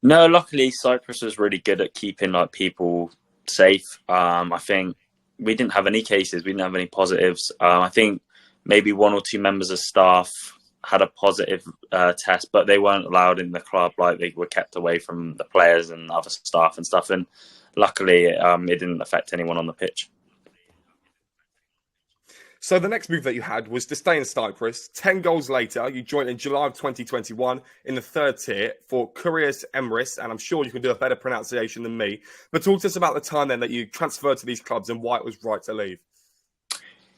No, luckily Cyprus was really good at keeping like people safe. I think we didn't have any cases. We didn't have any positives. I think maybe 1 or 2 members of staff had a positive test, but they weren't allowed in the club. Like, they were kept away from the players and other staff and stuff. And luckily, it didn't affect anyone on the pitch. So the next move that you had was to stay in Cyprus. 10 goals later, you joined in July of 2021 in the 3rd tier for Kurios Emirates, and I'm sure you can do a better pronunciation than me. But talk to us about the time then that you transferred to these clubs and why it was right to leave.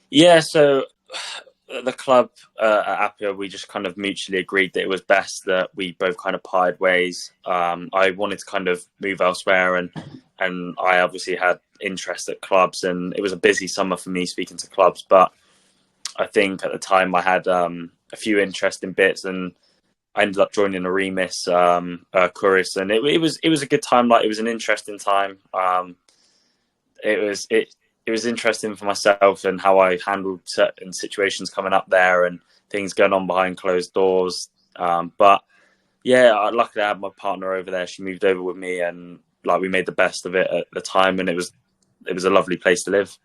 Yeah, so the club at Apia, we just kind of mutually agreed that it was best that we both kind of parted ways. I wanted to kind of move elsewhere, and and I obviously had interest at clubs, and it was a busy summer for me speaking to clubs. But I think at the time I had a few interesting bits, and I ended up joining a Remis chorus, and it was a good time. Like, it was an interesting time. It was interesting for myself and how I handled certain situations coming up there and things going on behind closed doors. But yeah, luckily I had my partner over there. She moved over with me, and like, we made the best of it at the time, and it was a lovely place to live.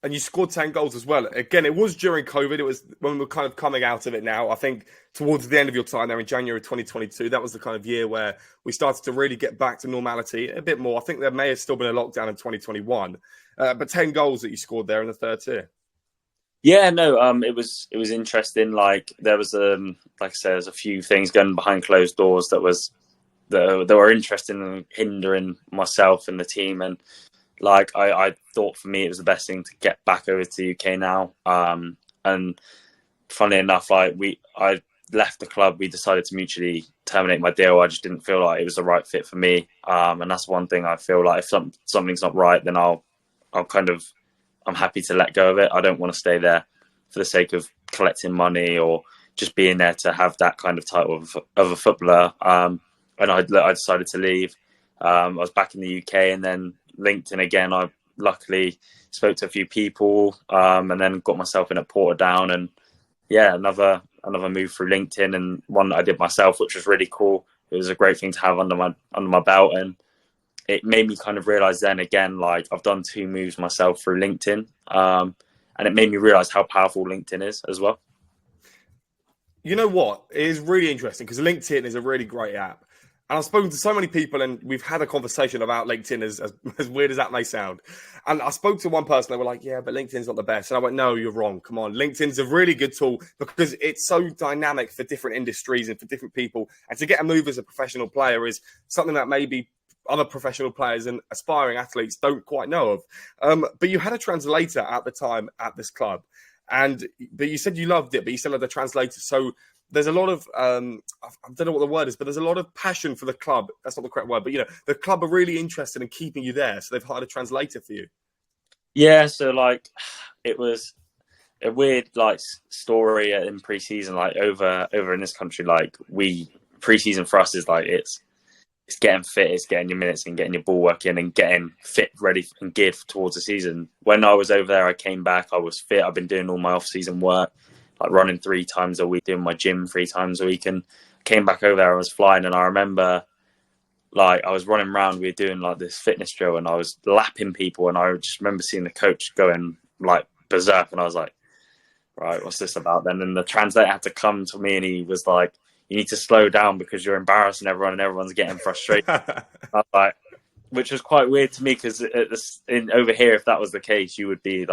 And you scored 10 goals as well. Again, it was during COVID. It was when we were kind of coming out of it now. I think towards the end of your time there in January 2022, that was the kind of year where we started to really get back to normality a bit more. I think there may have still been a lockdown in 2021, but 10 goals that you scored there in the third tier. Yeah, no, it was interesting. Like, there was like I said, there's a few things going behind closed doors that were interesting and hindering myself and the team. And like, I thought for me it was the best thing to get back over to the UK now. And funnily enough, I left the club. We decided to mutually terminate my deal. I just didn't feel like it was the right fit for me. And that's one thing I feel like, if something's not right, then I'm happy to let go of it. I don't want to stay there for the sake of collecting money or just being there to have that kind of title of a footballer. And I decided to leave. I was back in the UK, and then LinkedIn again. I luckily spoke to a few people, and then got myself in at Portadown, and yeah, another move through LinkedIn, and one that I did myself, which was really cool. It was a great thing to have under my belt, and it made me kind of realize then again, like, I've done 2 moves myself through LinkedIn, and it made me realize how powerful LinkedIn is as well. You know what? It is really interesting because LinkedIn is a really great app. And I've spoken to so many people, and we've had a conversation about LinkedIn, as weird as that may sound. And I spoke to one person, they were like, yeah, but LinkedIn's not the best. And I went, no, you're wrong. Come on. LinkedIn's a really good tool because it's so dynamic for different industries and for different people. And to get a move as a professional player is something that maybe other professional players and aspiring athletes don't quite know of. But you had a translator at the time at this club. But you said you loved it, but you still had a translator. So there's a lot of, I don't know what the word is, but there's a lot of passion for the club. That's not the correct word, but the club are really interested in keeping you there. So they've hired a translator for you. Yeah. So like, it was a weird like story in pre-season, like over in this country. Like, pre-season for us is like, it's getting fit, it's getting your minutes and getting your ball work in and getting fit, ready and geared towards the season. When I was over there, I came back, I was fit. I've been doing all my off-season work, like running 3 times a week, doing my gym 3 times a week, and came back over there. I was flying, and I remember, like, I was running around. We were doing like this fitness drill, and I was lapping people, and I just remember seeing the coach going like berserk, and I was like, right, what's this about then? And the translator had to come to me, and he was like, you need to slow down because you're embarrassing everyone and everyone's getting frustrated. I was like, which was quite weird to me, because over here, if that was the case, you'd be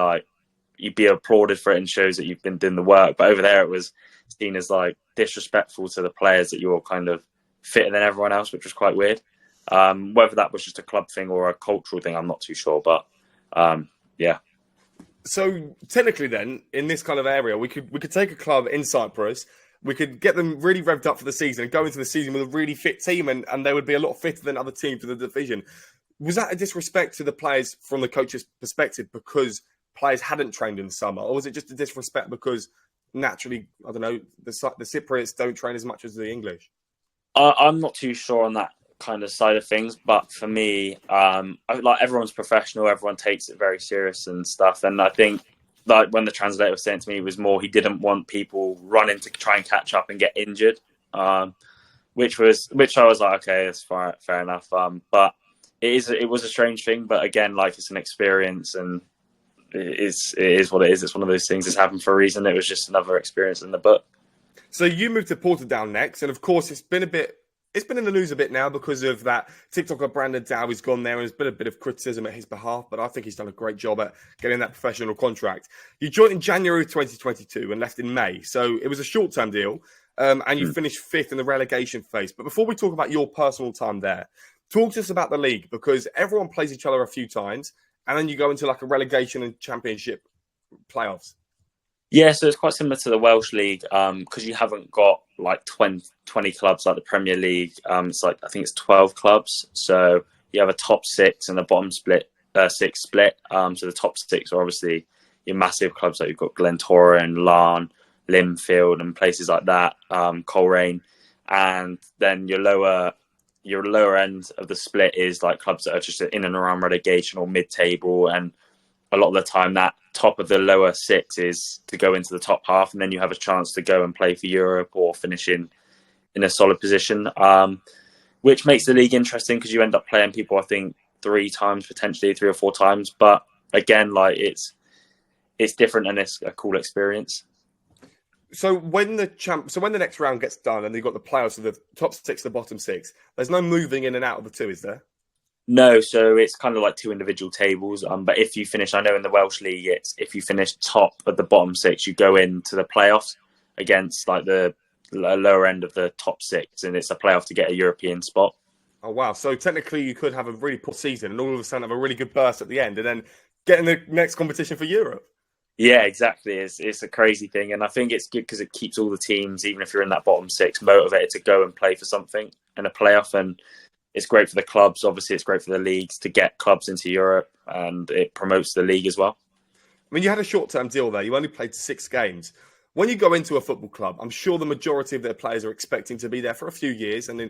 applauded for it and shows that you've been doing the work. But over there, it was seen as like disrespectful to the players that you're kind of fitter than everyone else, which was quite weird. Whether that was just a club thing or a cultural thing, I'm not too sure. But yeah. So technically, then, in this kind of area, we could take a club in Cyprus. We could get them really revved up for the season and go into the season with a really fit team, and they would be a lot fitter than other teams in the division. Was that a disrespect to the players from the coach's perspective because players hadn't trained in the summer? Or was it just a disrespect because naturally, I don't know, the Cypriots don't train as much as the English? I'm not too sure on that kind of side of things, but for me, like, everyone's professional, everyone takes it very serious and stuff. And I think, like, when the translator was saying to me, it was more he didn't want people running to try and catch up and get injured, which I was like, okay, that's fair enough. But it was a strange thing. But again, like, it's an experience, and it is what it is. It's one of those things that's happened for a reason. It was just another experience in the book. So you moved to Portadown next, and of course, it's been in the news a bit now because of that TikToker Brandon Dow has gone there, and there's been a bit of criticism at his behalf, but I think he's done a great job at getting that professional contract. You joined in January 2022 and left in May, so it was a short-term deal, and you finished 5th in the relegation phase. But before we talk about your personal time there, talk to us about the league, because everyone plays each other a few times, and then you go into like a relegation and championship playoffs. Yeah, so it's quite similar to the Welsh League, because you haven't got like 20 clubs like the Premier League. It's like, I think it's 12 clubs. So you have a top six and a bottom six split. So the top six are obviously your massive clubs, like you've got Glentoran, Larne, Linfield, and places like that, Coleraine, and then your lower end of the split is like clubs that are just in and around relegation or mid-table, and a lot of the time that top of the lower six is to go into the top half, and then you have a chance to go and play for Europe or finish in a solid position, which makes the league interesting because you end up playing people, I think, potentially 3 or 4 times. But again, like it's different and it's a cool experience. So when the next round gets done and you've got the playoffs of the top 6, the bottom 6, there's no moving in and out of the 2, is there? No, so it's kind of like 2 individual tables. But if you finish, I know in the Welsh League, it's if you finish top of the bottom 6, you go into the playoffs against like the lower end of the top 6, and it's a playoff to get a European spot. Oh wow! So technically, you could have a really poor season and all of a sudden have a really good burst at the end, and then get in the next competition for Europe. Yeah, exactly. It's a crazy thing, and I think it's good because it keeps all the teams, even if you're in that bottom 6, motivated to go and play for something in a playoff. And it's great for the clubs. Obviously, it's great for the leagues to get clubs into Europe, and it promotes the league as well. I mean, you had a short-term deal there. You only played 6 games. When you go into a football club, I'm sure the majority of their players are expecting to be there for a few years. And then,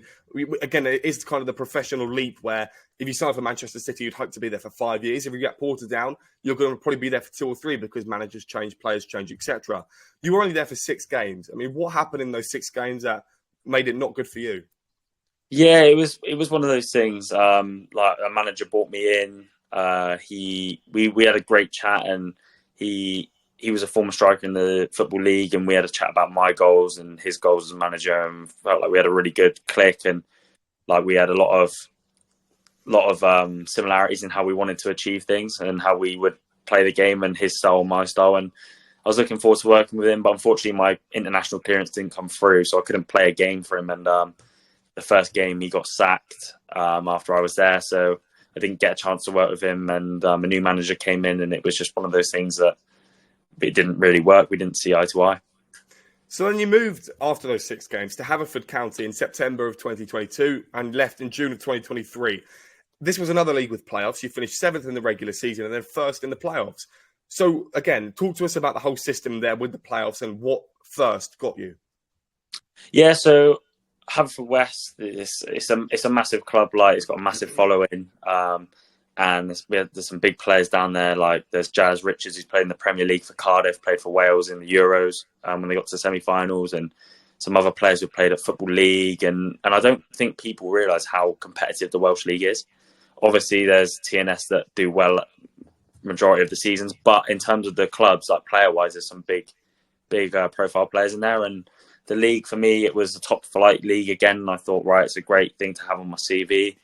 again, it is kind of the professional leap where if you sign for Manchester City, you'd hope to be there for 5 years. If you get Portadown, you're going to probably be there for 2 or 3 because managers change, players change, etc. You were only there for 6 games. I mean, what happened in those 6 games that made it not good for you? Yeah, it was one of those things. Like a manager brought me in. We had a great chat, and he was a former striker in the Football League, and we had a chat about my goals and his goals as a manager, and felt like we had a really good click, and like we had a lot of similarities in how we wanted to achieve things and how we would play the game, and his style, my style. And I was looking forward to working with him, but unfortunately my international clearance didn't come through, so I couldn't play a game for him. And the first game he got sacked after I was there, so I didn't get a chance to work with him. And a new manager came in, and it was just one of those things that it didn't really work. We didn't see eye to eye. So then you moved after those 6 games to Haverford County in September of 2022 and left in June of 2023. This was another league with playoffs. You finished 7th in the regular season and then 1st in the playoffs. So again, talk to us about the whole system there with the playoffs and what first got you. Yeah, so Haverford it's a massive club. Like it's got a massive following, and there's some big players down there. Like there's Jazz Richards, who's played in the Premier League for Cardiff, played for Wales in the Euros when they got to the semi-finals, and some other players who played at Football League. And I don't think people realise how competitive the Welsh League is. Obviously, there's TNS that do well majority of the seasons, but in terms of the clubs, like player-wise, there's some big profile players in there. And the league, for me, it was a top flight league again. And I thought, right, it's a great thing to have on my CV.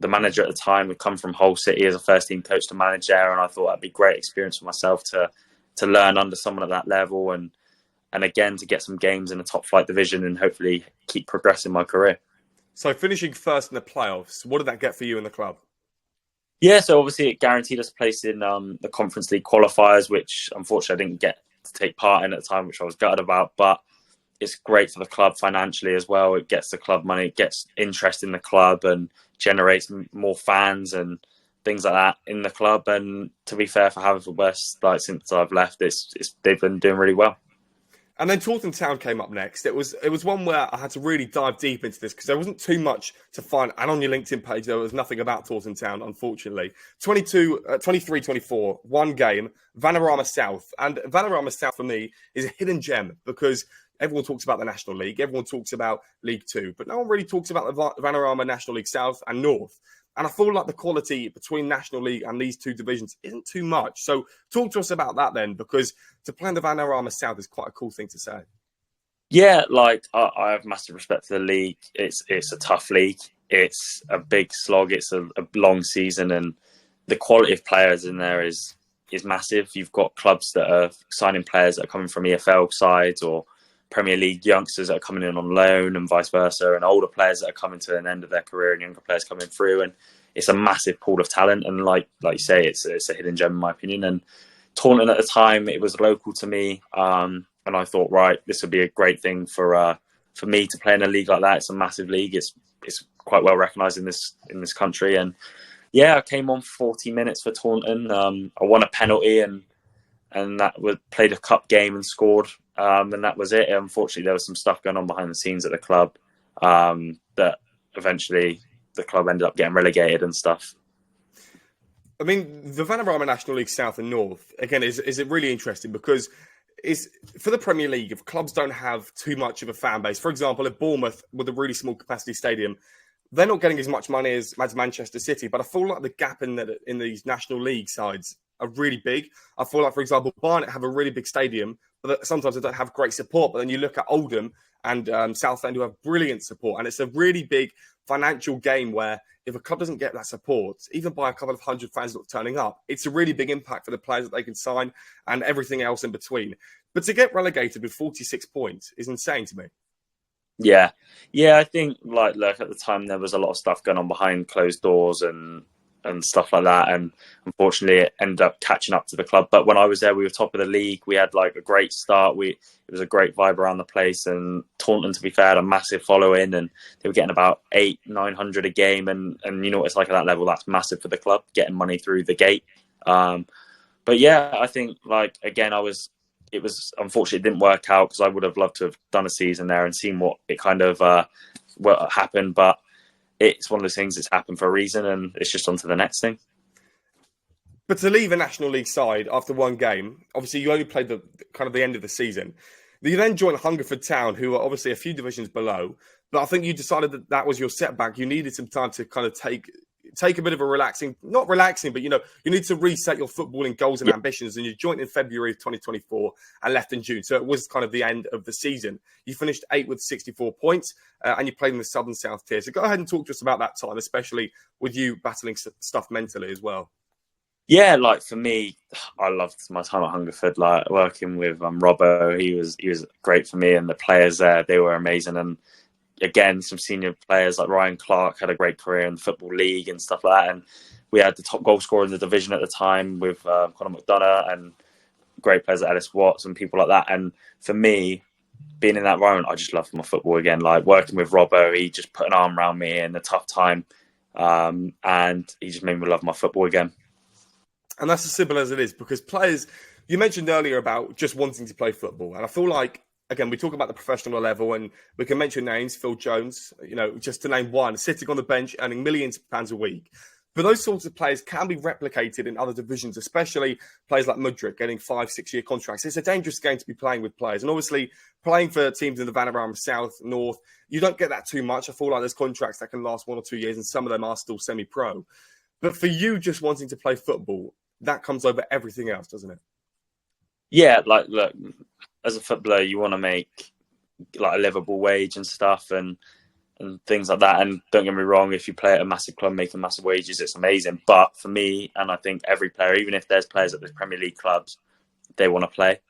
The manager at the time had come from Hull City as a first team coach to manage there. And I thought that'd be a great experience for myself to learn under someone at that level. And again, to get some games in a top flight division and hopefully keep progressing my career. So finishing 1st in the playoffs, what did that get for you in the club? Yeah, so obviously it guaranteed us a place in the Conference League qualifiers, which unfortunately I didn't get to take part in at the time, which I was gutted about. But it's great for the club financially as well. It gets the club money, it gets interest in the club, and generates more fans and things like that in the club. And to be fair, for Haverfordwest, like since I've left, they've been doing really well. And then Swindon Town came up next. It was one where I had to really dive deep into this because there wasn't too much to find. And on your LinkedIn page, there was nothing about Swindon Town, unfortunately. 23-24, 1 game, Vanarama South. And Vanarama South, for me, is a hidden gem because everyone talks about the National League. Everyone talks about League 2. But no one really talks about the Vanarama National League South and North. And I feel like the quality between National League and these 2 divisions isn't too much. So talk to us about that then, because to play in the Vanarama South is quite a cool thing to say. Yeah, like I have massive respect for the league. It's a tough league. It's a big slog. It's a long season, and the quality of players in there is massive. You've got clubs that are signing players that are coming from EFL sides or Premier League youngsters that are coming in on loan and vice versa, and older players that are coming to an end of their career and younger players coming through. And it's a massive pool of talent. And like you say, it's a hidden gem in my opinion. And Taunton at the time, it was local to me. And I thought, right, this would be a great thing for me to play in a league like that. It's a massive league. It's quite well recognised in this country. And yeah, I came on 40 minutes for Taunton. I won a penalty and that was played a cup game and scored. And that was it. Unfortunately, there was some stuff going on behind the scenes at the club that eventually the club ended up getting relegated and stuff. I mean, the Vanarama National League South and North, again, is it really interesting because is for the Premier League, if clubs don't have too much of a fan base, for example, if Bournemouth with a really small capacity stadium, they're not getting as much money as Manchester City, but I feel like the gap in these National League sides are really big. I feel like, for example, Barnet have a really big stadium, but sometimes they don't have great support. But then you look at Oldham and Southend who have brilliant support, and it's a really big financial game where if a club doesn't get that support, even by a couple of hundred fans not turning up, it's a really big impact for the players that they can sign and everything else in between. But to get relegated with 46 points is insane to me. Yeah. I think like at the time there was a lot of stuff going on behind closed doors and stuff like that, and unfortunately it ended up catching up to the club. But when I was there, we were top of the league. We had like a great start. It was a great vibe around the place, and Taunton, to be fair, had a massive following, and they were getting about 800-900 a game, and you know what it's like at that level. That's massive for the club, getting money through the gate. But yeah, I think like again, it was unfortunate it didn't work out because I would have loved to have done a season there and seen what it kind of what happened, but it's one of those things that's happened for a reason, and it's just on to the next thing. But to leave a National League side after one game, obviously you only played the kind of the end of the season. You then joined Hungerford Town, who are obviously a few divisions below. But I think you decided that was your setback. You needed some time to kind of take a bit of a not relaxing, but, you need to reset your footballing goals and ambitions. And you joined in February of 2024 and left in June. So it was kind of the end of the season. You finished 8th with 64 points and you played in the Southern South tier. So go ahead and talk to us about that time, especially with you battling stuff mentally as well. Yeah, like for me, I loved my time at Hungerford. Like working with Robbo, he was great for me, and the players there, they were amazing. And again, some senior players like Ryan Clark had a great career in the Football League and stuff like that. And we had the top goal scorer in the division at the time with Conor McDonough and great players like Ellis Watts and people like that. And for me, being in that environment, I just loved my football again. Like working with Robbo, he just put an arm around me in a tough time, and he just made me love my football again. And that's as simple as it is, because players, you mentioned earlier about just wanting to play football. And I feel like, again, we talk about the professional level and we can mention names, Phil Jones, just to name one, sitting on the bench, earning millions of pounds a week. But those sorts of players can be replicated in other divisions, especially players like Mudrick getting 5-6 year contracts. It's a dangerous game to be playing with players. And obviously, playing for teams in the Vanarama South, North, you don't get that too much. I feel like there's contracts that can last 1 or 2 years and some of them are still semi-pro. But for you just wanting to play football, that comes over everything else, doesn't it? Yeah, like, look, as a footballer, you want to make like a livable wage and stuff and things like that. And don't get me wrong, if you play at a massive club making massive wages, it's amazing. But for me, and I think every player, even if there's players at the Premier League clubs, they want to play.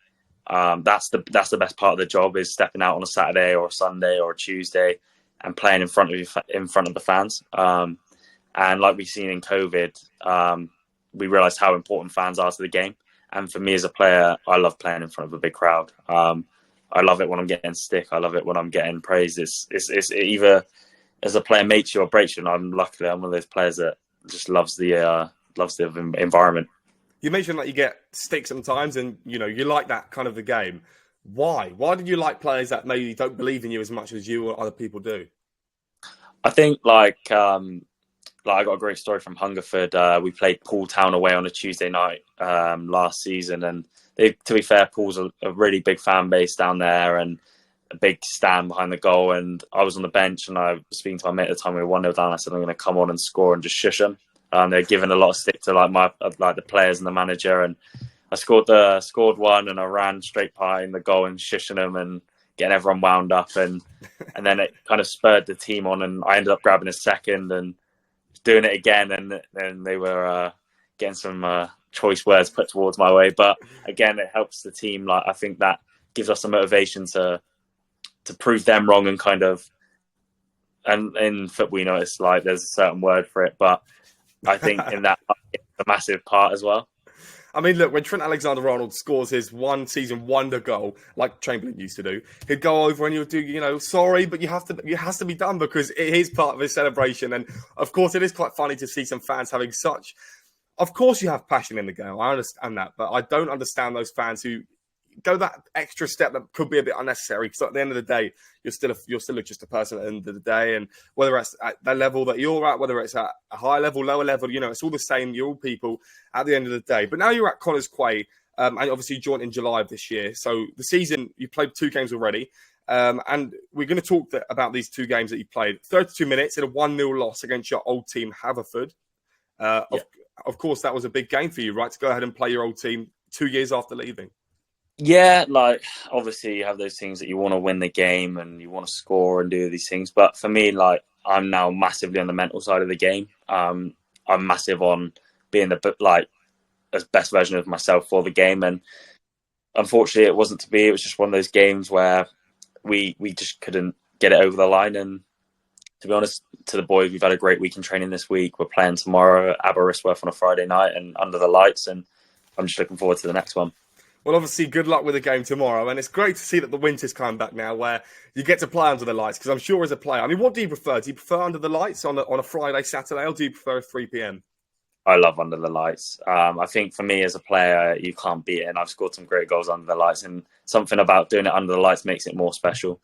That's the best part of the job, is stepping out on a Saturday or a Sunday or a Tuesday and playing in front of the fans. And like we've seen in COVID, we realised how important fans are to the game. And for me as a player, I love playing in front of a big crowd. I love it when I'm getting stick. I love it when I'm getting praise. It's either as a player makes you or breaks you. And I'm one of those players that just loves the environment. You mentioned that you get stick sometimes, and you like that kind of the game. Why? Why did you like players that maybe don't believe in you as much as you or other people do? I think I got a great story from Hungerford. We played Poole Town away on a Tuesday night last season, and to be fair, Poole's a really big fan base down there and a big stand behind the goal. And I was on the bench, and I was speaking to my mate at the time. We were 1-0 down. I said, I'm going to come on and score and just shush them. They're giving a lot of stick to the players and the manager, and I scored one, and I ran straight behind the goal and shushing them and getting everyone wound up, and then it kind of spurred the team on, and I ended up grabbing a second and doing it again, and then they were getting some choice words put towards my way. But again, it helps the team. Like I think that gives us some motivation to prove them wrong, and kind of. And in football, it's like there's a certain word for it, but I think in that it's a massive part as well. I mean, look, when Trent Alexander-Arnold scores his one season wonder goal, like Chamberlain used to do, he'd go over and he'll do, sorry, but it has to be done because it is part of his celebration. And of course, it is quite funny to see some fans having such. Of course, you have passion in the game. I understand that, but I don't understand those fans who go that extra step that could be a bit unnecessary. Because at the end of the day, you're still just a person at the end of the day, and whether it's at the level that you're at, whether it's at a high level, lower level, it's all the same. You're all people at the end of the day. But now you're at Connors Quay, and obviously you joined in July of this year. So the season, you played 2 games already, and we're going to talk about these 2 games that you played. 32 minutes in a 1-0 loss against your old team, Haverford. Of course, that was a big game for you, right? To go ahead and play your old team 2 years after leaving. Yeah, like obviously you have those things that you want to win the game and you want to score and do these things. But for me, like I'm now massively on the mental side of the game. I'm massive on being as best version of myself for the game. And unfortunately, it wasn't to be. It was just one of those games where we just couldn't get it over the line. And to be honest, to the boys, we've had a great week in training this week. We're playing tomorrow at Aberystwyth on a Friday night and under the lights. And I'm just looking forward to the next one. Well, obviously, good luck with the game tomorrow. And it's great to see that the winter's coming back now where you get to play under the lights. Because I'm sure as a player, I mean, what do you prefer? Do you prefer under the lights on a Friday, Saturday, or do you prefer 3 p.m.? I love under the lights. I think for me as a player, you can't beat it. And I've scored some great goals under the lights. And something about doing it under the lights makes it more special.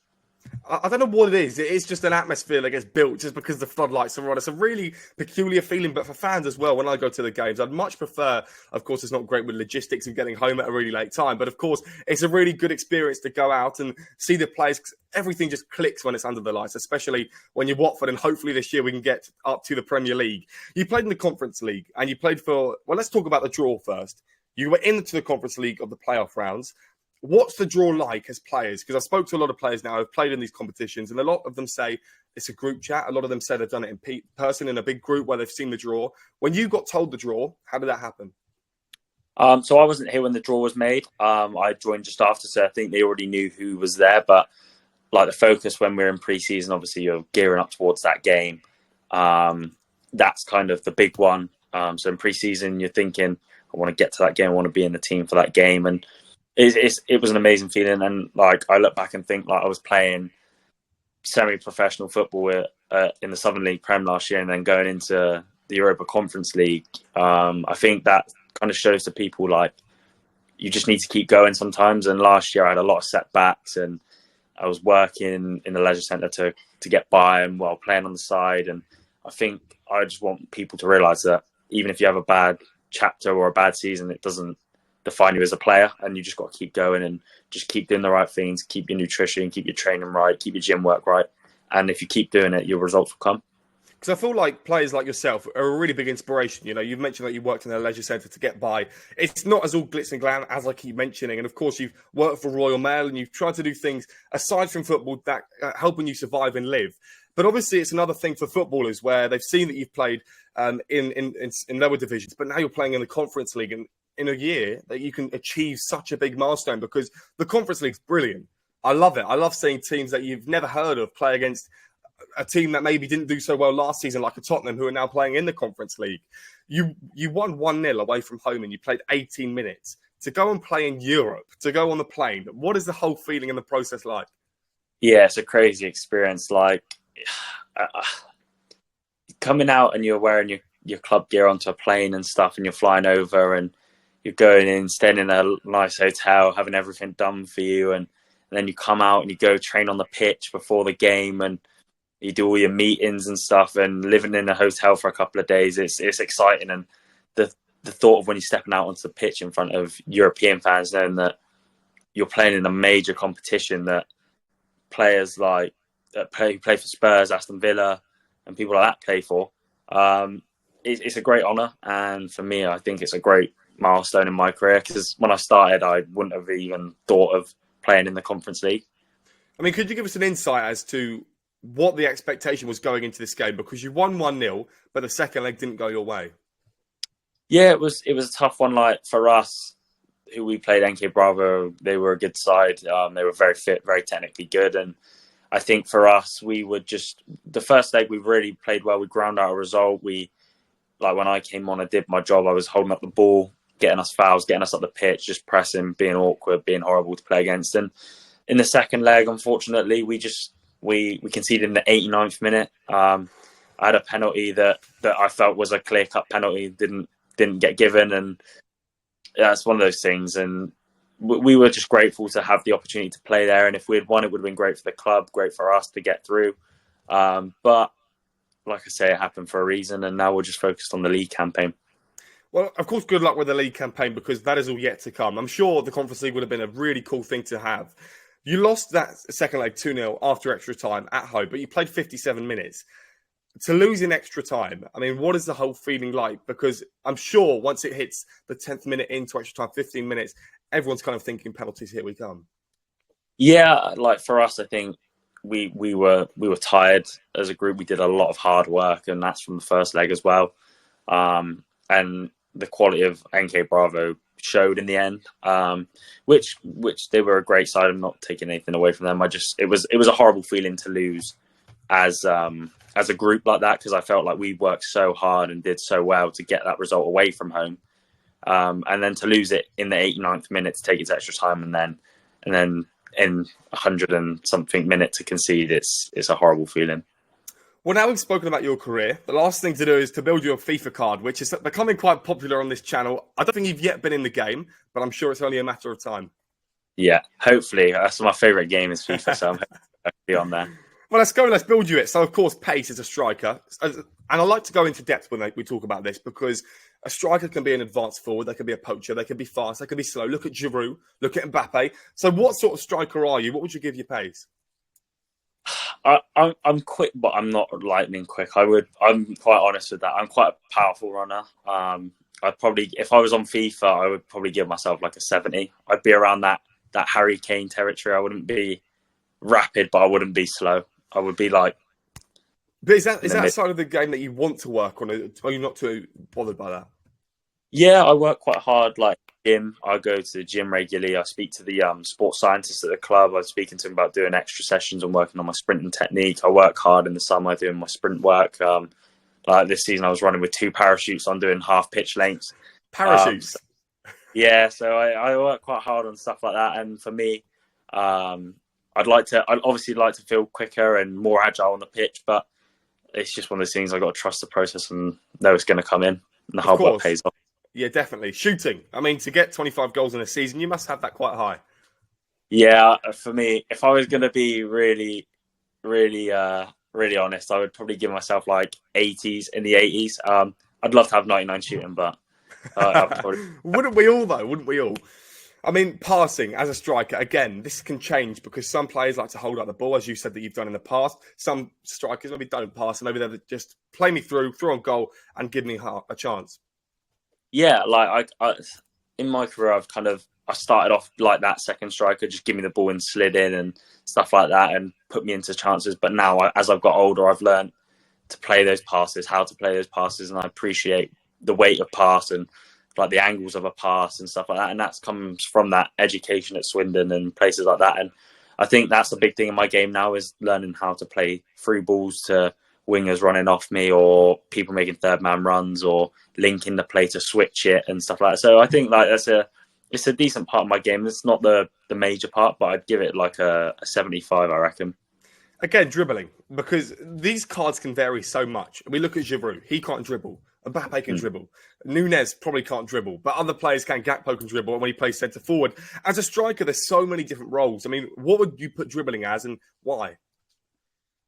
I don't know what it is. It is just an atmosphere that gets built just because the floodlights are on. It's a really peculiar feeling, but for fans as well, when I go to the games, I'd much prefer, of course, it's not great with logistics of getting home at a really late time, but of course, it's a really good experience to go out and see the players. Everything just clicks when it's under the lights, especially when you're Watford, and hopefully this year we can get up to the Premier League. You played in the Conference League, and you played well, let's talk about the draw first. You were into the Conference League of the playoff rounds. What's the draw like as players? Because I spoke to a lot of players now who've played in these competitions, and a lot of them say it's a group chat. A lot of them say they've done it in person in a big group where they've seen the draw. When you got told the draw, how did that happen? So I wasn't here when the draw was made. I joined just after, so I think they already knew who was there. But like the focus when we're in pre-season, obviously you're gearing up towards that game. That's kind of the big one. So in pre-season, you're thinking, I want to get to that game. I want to be in the team for that game. And it was an amazing feeling. And like I look back and think like I was playing semi-professional football in the Southern League Prem last year and then going into the Europa Conference League. I think that kind of shows to people like you just need to keep going sometimes. And last year I had a lot of setbacks and I was working in the leisure centre to get by and while playing on the side. And I think I just want people to realise that even if you have a bad chapter or a bad season, it doesn't define you as a player, and you just got to keep going and just keep doing the right things, keep your nutrition, keep your training right, keep your gym work right. And if you keep doing it, your results will come. Because I feel like players like yourself are a really big inspiration. You've mentioned that you worked in a leisure centre to get by. It's not as all glitz and glam as I keep mentioning. And of course, you've worked for Royal Mail and you've tried to do things aside from football that helping you survive and live. But obviously, it's another thing for footballers where they've seen that you've played in lower divisions, but now you're playing in the Conference League. And in a year that you can achieve such a big milestone, because the Conference League's brilliant. I love it. I love seeing teams that you've never heard of play against a team that maybe didn't do so well last season, like a Tottenham, who are now playing in the Conference League. You won 1-0 away from home and you played 18 minutes. To go and play in Europe, to go on the plane, what is the whole feeling and the process like? Yeah, it's a crazy experience. Like coming out and you're wearing your club gear onto a plane and stuff and you're flying over and you're going in, staying in a nice hotel, having everything done for you. And then you come out and you go train on the pitch before the game and you do all your meetings and stuff and living in a hotel for a couple of days. It's exciting. And the thought of when you're stepping out onto the pitch in front of European fans, knowing that you're playing in a major competition that players like who play for Spurs, Aston Villa and people like that play for, it's a great honour. And for me, I think it's a great milestone in my career, because when I started, I wouldn't have even thought of playing in the Conference League. I mean, could you give us an insight as to what the expectation was going into this game? Because you won 1-0, but the second leg didn't go your way. Yeah, it was a tough one. Like for us, who we played, NK Bravo, they were a good side. They were very fit, very technically good. And I think for us, we would just, the first leg we really played well. We ground out a result. Like when I came on, I did my job. I was holding up the ball getting us fouls, getting us up the pitch, just pressing, being awkward, being horrible to play against. And in the second leg, unfortunately, we conceded in the 89th minute. I had a penalty that I felt was a clear-cut penalty, didn't get given, and that's one of those things. And we were just grateful to have the opportunity to play there. And if we had won, it would have been great for the club, great for us to get through. But like I say, it happened for a reason, and now we're just focused on the league campaign. Well, of course, good luck with the league campaign, because that is all yet to come. I'm sure the Conference League would have been a really cool thing to have. You lost that second leg 2-0 after extra time at home, but you played 57 minutes. To lose in extra time, I mean, what is the whole feeling like? Because I'm sure once it hits the 10th minute into extra time, 15 minutes, everyone's kind of thinking penalties, here we come. Yeah, like for us, I think we were tired as a group. We did a lot of hard work, and that's from the first leg as well. And the quality of NK Bravo showed in the end, which they were a great side. I'm not taking anything away from them. It was a horrible feeling to lose as a group like that, because I felt like we worked so hard and did so well to get that result away from home, and then to lose it in the 89th minute to take it to extra time, and then in 100 and something minute to concede. It's a horrible feeling. Well, now we've spoken about your career, the last thing to do is to build you a FIFA card, which is becoming quite popular on this channel. I don't think you've yet been in the game, but I'm sure it's only a matter of time. Yeah, hopefully. That's my favourite game is FIFA, so I'm hoping to be on there. Well, let's go. Let's build you it. So, of course, pace is a striker. And I like to go into depth when we talk about this, because a striker can be an advanced forward. They can be a poacher. They can be fast. They can be slow. Look at Giroud. Look at Mbappe. So what sort of striker are you? What would you give your pace? I'm quick, but I'm not lightning quick. I'm quite honest with that. I'm quite a powerful runner. I'd probably, if I was on FIFA, I would probably give myself like a 70. I'd be around that Harry Kane territory. I wouldn't be rapid, but I wouldn't be slow. I would be like. But is that side of the game that you want to work on? Are you not too bothered by that? Yeah, I work quite hard. Like gym, I go to the gym regularly. I speak to the sports scientists at the club. I'm speaking to them about doing extra sessions and working on my sprinting technique. I work hard in the summer doing my sprint work. Like this season, I was running with 2 parachutes on doing half pitch lengths. Parachutes? Yeah, so I work quite hard on stuff like that. And for me, I'd obviously like to feel quicker and more agile on the pitch, but it's just one of those things. I've got to trust the process and know it's going to come in, and the hard work pays off. Yeah, definitely. Shooting. I mean, to get 25 goals in a season, you must have that quite high. Yeah, for me, if I was going to be really, really, really honest, I would probably give myself like 80s in the 80s. I'd love to have 99 shooting, but wouldn't we all though? Wouldn't we all? I mean, passing as a striker, again, this can change because some players like to hold up the ball, as you said that you've done in the past. Some strikers maybe don't pass, and maybe they're just play me through on goal and give me a chance. Yeah, like I in my career, I started off like that second striker, just give me the ball and slid in and stuff like that and put me into chances. But now, as I've got older, I've learned to play those passes, how to play those passes, and I appreciate the weight of pass and like the angles of a pass and stuff like that. And that comes from that education at Swindon and places like that. And I think that's the big thing in my game now is learning how to play through balls to wingers running off me or people making third man runs or linking the play to switch it and stuff like that. So I think like it's a decent part of my game. It's not the major part, but I'd give it like a 75, I reckon. Again, dribbling, because these cards can vary so much. We look at Giroud. He can't dribble. Mbappe can dribble. Nunez probably can't dribble, but other players can. Gakpo can dribble when he plays centre forward. As a striker, there's so many different roles. I mean, what would you put dribbling as and why?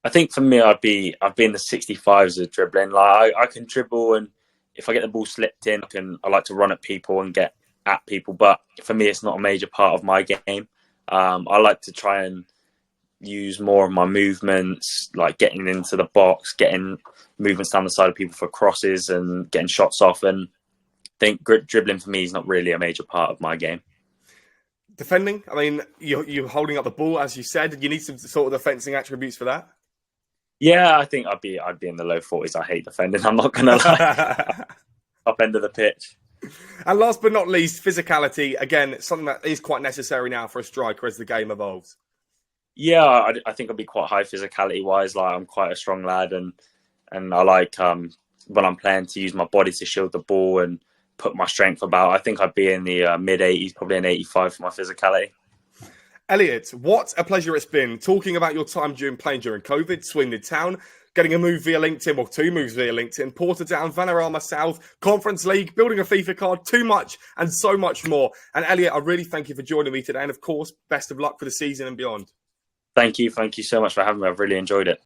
I think for me, I've been the 65s of dribbling. Like I can dribble, and if I get the ball slipped in, I like to run at people and get at people. But for me, it's not a major part of my game. I like to try and use more of my movements, like getting into the box, getting movements down the side of people for crosses and getting shots off. And I think dribbling for me is not really a major part of my game. Defending, I mean, you're holding up the ball, as you said. You need some sort of defending attributes for that. Yeah, I think I'd be in the low 40s. I hate defending. I'm not gonna lie. Up end of the pitch. And last but not least, physicality. Again, something that is quite necessary now for a striker as the game evolves. Yeah, I think I'd be quite high physicality wise. Like I'm quite a strong lad, and I like when I'm playing to use my body to shield the ball and put my strength about. I think I'd be in the mid 80s, probably an 85 for my physicality. Elliott, what a pleasure it's been talking about your time playing during COVID, Swindon Town, getting a move via LinkedIn, well, 2 moves via LinkedIn, Portadown, Vanarama South, Conference League, building a FIFA card, too much and so much more. And Elliott, I really thank you for joining me today. And of course, best of luck for the season and beyond. Thank you so much for having me. I've really enjoyed it.